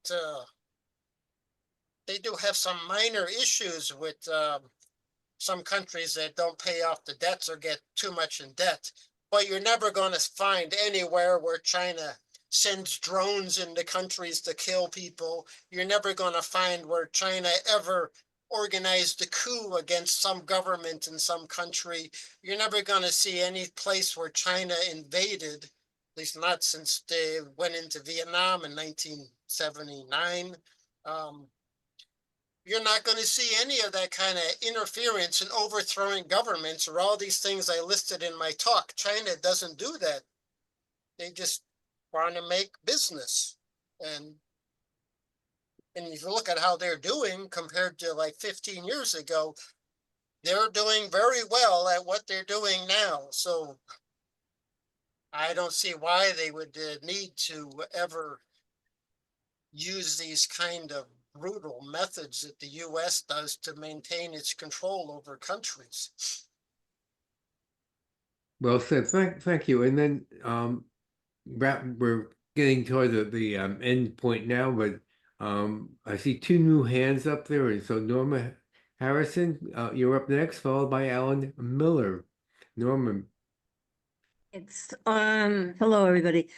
they do have some minor issues with some countries that don't pay off the debts or get too much in debt. But you're never going to find anywhere where China sends drones into countries to kill people. You're never going to find where China ever organized a coup against some government in some country. You're never going to see any place where China invaded, at least not since they went into Vietnam in 1979. You're not going to see any of that kind of interference in overthrowing governments or all these things I listed in my talk. China doesn't do that. They just want to make business. And And if you look at how they're doing compared to like 15 years ago, they're doing very well at what they're doing now. So I don't see why they would need to ever use these kind of brutal methods that the U.S. does to maintain its control over countries. Well said. Thank you. And then we're getting toward the end point now, but I see two new hands up there, and so Norma Harrison, you're up next, followed by Alan Miller. Norman. It's hello everybody.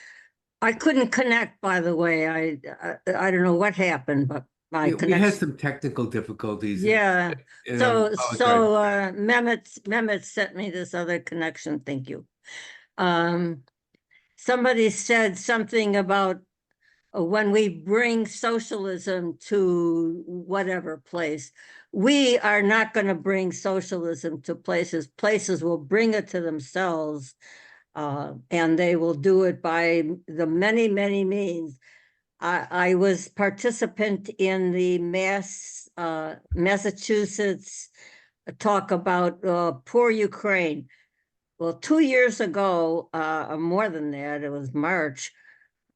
I couldn't connect, by the way. I don't know what happened, but my We had connection. some technical difficulties. Yeah. and I So apologize. Mehmet sent me this other connection. Thank you. Somebody said something about when we bring socialism to whatever place. We are not going to bring socialism to places. Places will bring it to themselves. And they will do it by the many, many means. I was participant in the Massachusetts talk about poor Ukraine. Well, 2 years ago, or more than that, it was March,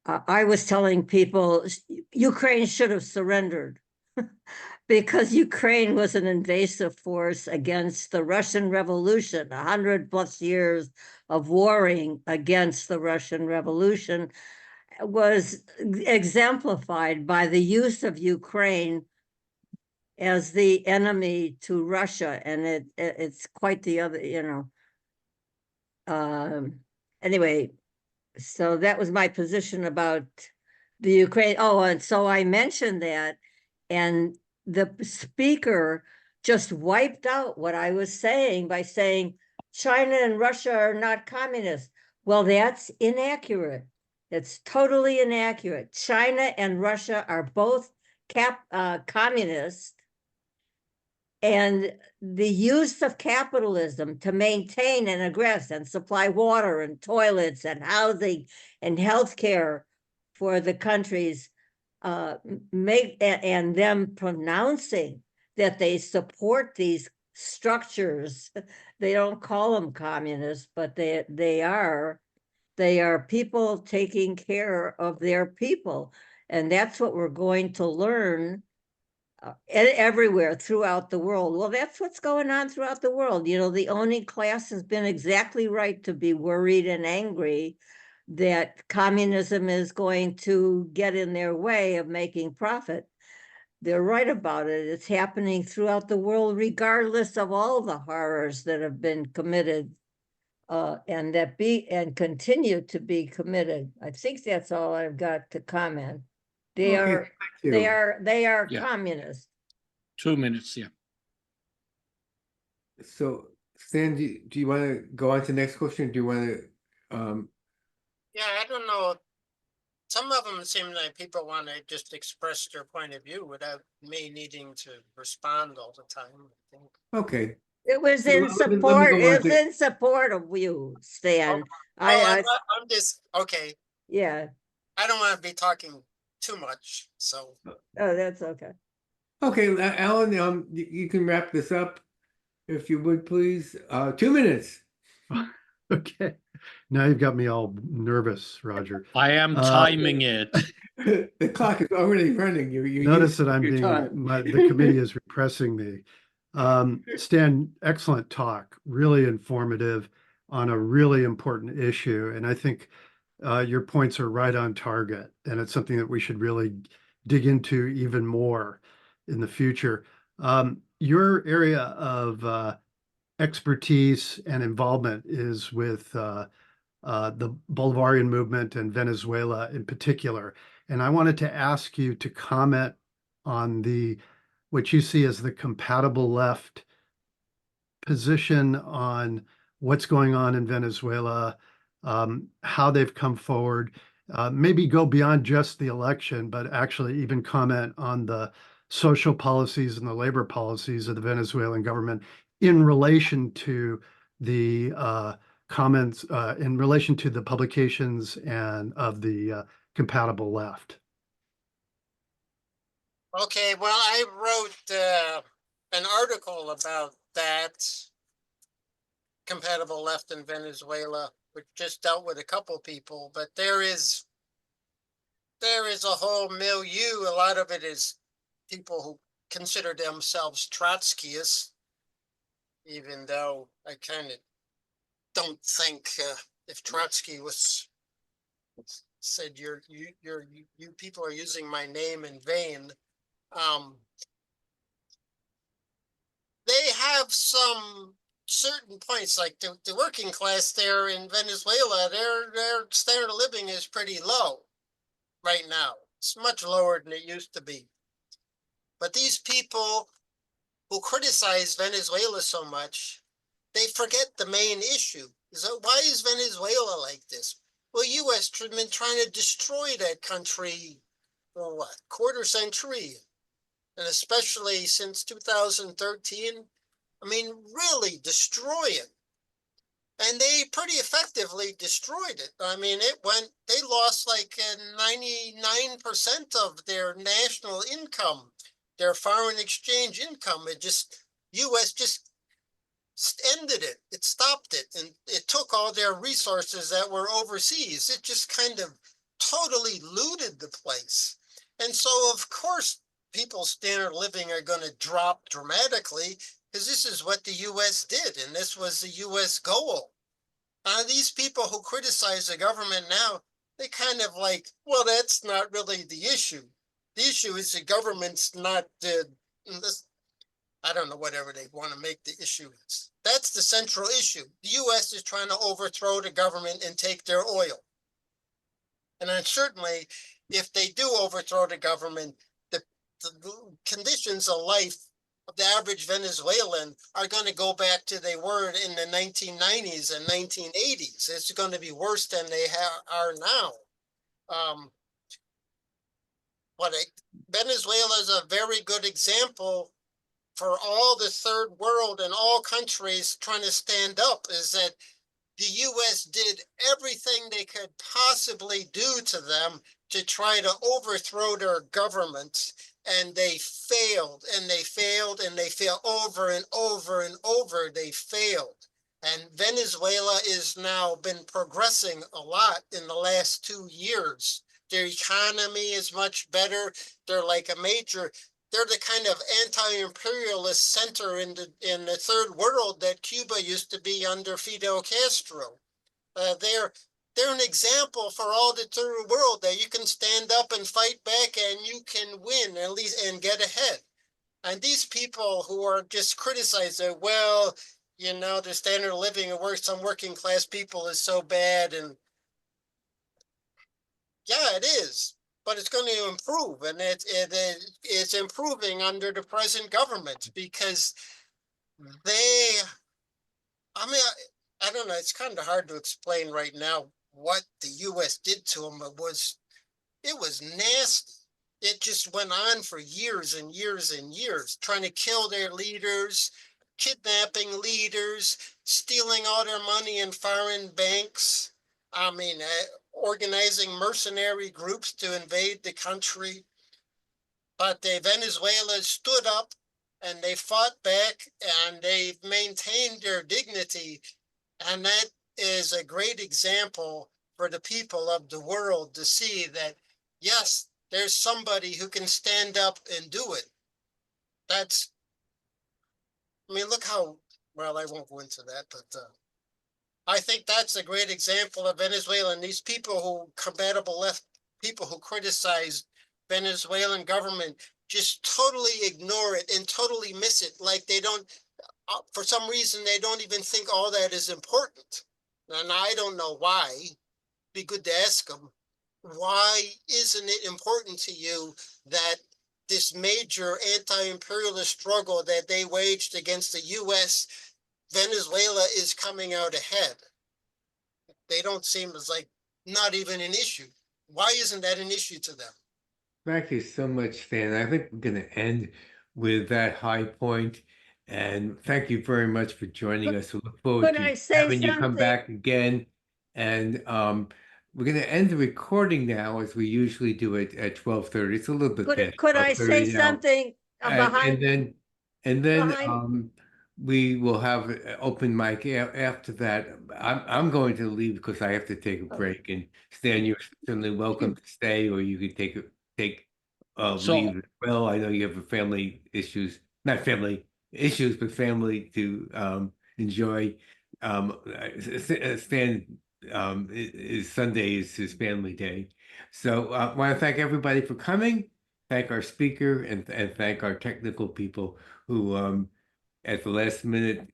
I was telling people Ukraine should have surrendered because Ukraine was an invasive force against the Russian Revolution, 100+ years of warring against the Russian Revolution was exemplified by the use of Ukraine as the enemy to Russia. And it's quite the other, anyway, so that was my position about the Ukraine. Oh, and so I mentioned that, and the speaker just wiped out what I was saying by saying China and Russia are not communist. Well, that's inaccurate. It's totally inaccurate. China and Russia are both communist, and the use of capitalism to maintain and aggress and supply water and toilets and housing and healthcare for the countries and them pronouncing that they support these structures. They don't call them communists, but they are people taking care of their people. And that's what we're going to learn everywhere throughout the world. Well, that's what's going on throughout the world. The owning class has been exactly right to be worried and angry that communism is going to get in their way of making profit. They're right about it. It's happening throughout the world, regardless of all the horrors that have been committed and continue to be committed. I think that's all I've got to comment. They are Yeah. communist. 2 minutes, yeah. So, Stan, do you want to go on to the next question? Do you want to? Yeah, I don't know. Some of them seem like people want to just express their point of view without me needing to respond all the time, I think. Okay. It was So in let me support. go on It was in support of you, Stan. I'm just okay. Yeah. I don't want to be talking too much, so. Oh, that's okay. Okay, Alan, you can wrap this up if you would, please. 2 minutes. Okay. Now you've got me all nervous, Roger. I am timing it. The clock is already running. You Notice that I'm your being, time. the committee is repressing me. Stan, excellent talk, really informative on a really important issue. And I think your points are right on target. And it's something that we should really dig into even more in the future. Your area of expertise and involvement is with the Bolivarian movement and Venezuela in particular. And I wanted to ask you to comment on what you see as the compatible left position on what's going on in Venezuela, how they've come forward, maybe go beyond just the election, but actually even comment on the social policies and the labor policies of the Venezuelan government in relation to the comments, in relation to the publications and of the compatible left. Okay, well, I wrote an article about that compatible left in Venezuela, which just dealt with a couple people, but there is a whole milieu. A lot of it is people who consider themselves Trotskyists, even though I kind of don't think if Trotsky was said you people are using my name in vain. They have some certain points, like the working class there in Venezuela, their standard of living is pretty low right now. It's much lower than it used to be. But these people who criticize Venezuela so much, they forget the main issue. So why is Venezuela like this? Well, U.S. has been trying to destroy that country for what, quarter century? And especially since 2013, I mean, really destroy it. And they pretty effectively destroyed it. I mean, they lost like 99% of their national income, their foreign exchange income. U.S. just ended it. It stopped it. And it took all their resources that were overseas. It just kind of totally looted the place. And so, of course, people's standard of living are going to drop dramatically because this is what the U.S. did, and this was the U.S. goal. These people who criticize the government now, they kind of like, well, that's not really the issue. The issue is the government's not I don't know, whatever they want to make the issue is. That's the central issue. The U.S. is trying to overthrow the government and take their oil. And then certainly, if they do overthrow the government, the conditions of life of the average Venezuelan are going to go back to they were in the 1990s and 1980s. It's going to be worse than they are now. Venezuela is a very good example for all the third world and all countries trying to stand up, is that the U.S. did everything they could possibly do to them to try to overthrow their government. And they failed, and they failed, and they failed over and over and over. They failed. And Venezuela is now been progressing a lot in the last 2 years. Their economy is much better. They're like they're the kind of anti-imperialist center in the third world that Cuba used to be under Fidel Castro. They're an example for all the third world that you can stand up and fight back and you can win at least and get ahead. And these people who are just criticizing, well, the standard of living of some working class people is so bad, and yeah, it is. But it's going to improve, and it's improving under the present government because I don't know, it's kind of hard to explain right now what the U.S. did to them. It was nasty. It just went on for years and years and years, trying to kill their leaders, kidnapping leaders, stealing all their money in foreign banks. Organizing mercenary groups to invade the country. But Venezuela stood up and they fought back and they've maintained their dignity. And that is a great example for the people of the world to see that, yes, there's somebody who can stand up and do it. Look how, well, I won't go into that, but I think that's a great example of Venezuela, and these people who compatible left, people who criticize Venezuelan government just totally ignore it and totally miss it. Like they don't, for some reason, they don't even think all that is important. And I don't know why. Be good to ask them. Why isn't it important to you that this major anti-imperialist struggle that they waged against the U.S., Venezuela is coming out ahead? They don't seem as like not even an issue. Why isn't that an issue to them? Thank you so much, Stan. I think we're going to end with that high point. And thank you very much for joining us. We look forward Could I to say having you come something? back again. And we're going to end the recording now, as we usually do it at 12:30. It's a little bit past Could I say 12:30 now. something behind? And then behind- we will have an open mic after that. I'm going to leave because I have to take a break. And Stan, you're certainly welcome to stay, or you could take leave as well. I know you have family issues, not family issues, but family to enjoy. Stan is Sunday is his family day. So I want to thank everybody for coming. Thank our speaker and thank our technical people who at the last minute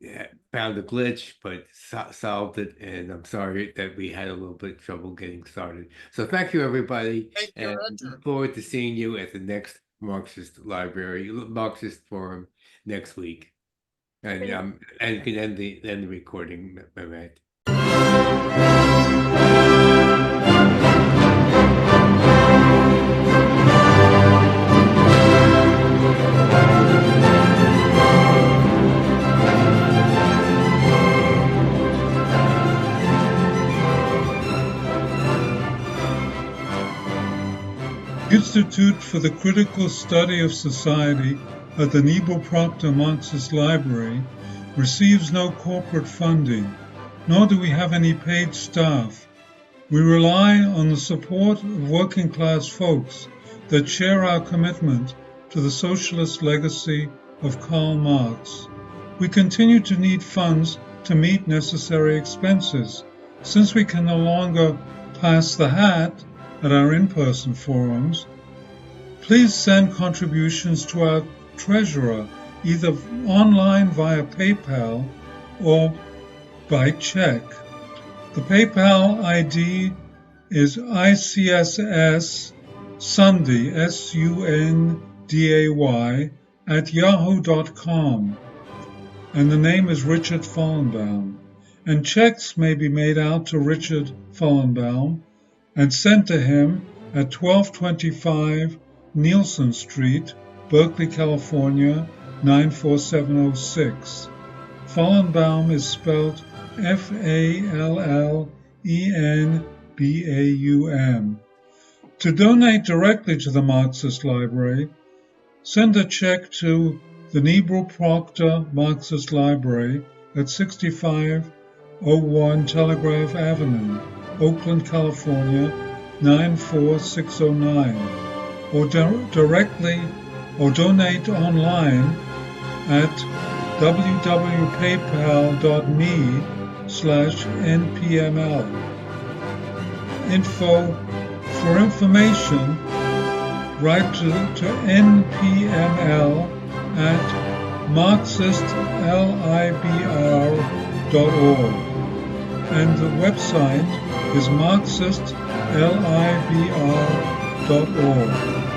found a glitch, but solved it. And I'm sorry that we had a little bit of trouble getting started. So thank you, everybody. Thank you, And Roger. look forward to seeing you at the next Marxist Forum next week. And you can end the recording, Mehmet. Institute for the Critical Study of Society at the Niebuhr Proctor Marxist Library receives no corporate funding, nor do we have any paid staff. We rely on the support of working class folks that share our commitment to the socialist legacy of Karl Marx. We continue to need funds to meet necessary expenses. Since we can no longer pass the hat at our in-person forums, please send contributions to our treasurer, either online via PayPal or by check. The PayPal ID is ICSS Sunday, SUNDAY, @yahoo.com, and the name is Richard Fallenbaum. And checks may be made out to Richard Fallenbaum and sent to him at 1225 Nielsen Street, Berkeley, California, 94706. Fallenbaum is spelled Fallenbaum. To donate directly to the Marxist Library, send a check to the Niebuhr Proctor Marxist Library at 6501 Telegraph Avenue, Oakland, California, 94609, or directly or donate online at www.paypal.me/npml. For information, write to npml at marxistlibr.org, and the website is marxistlibr.org.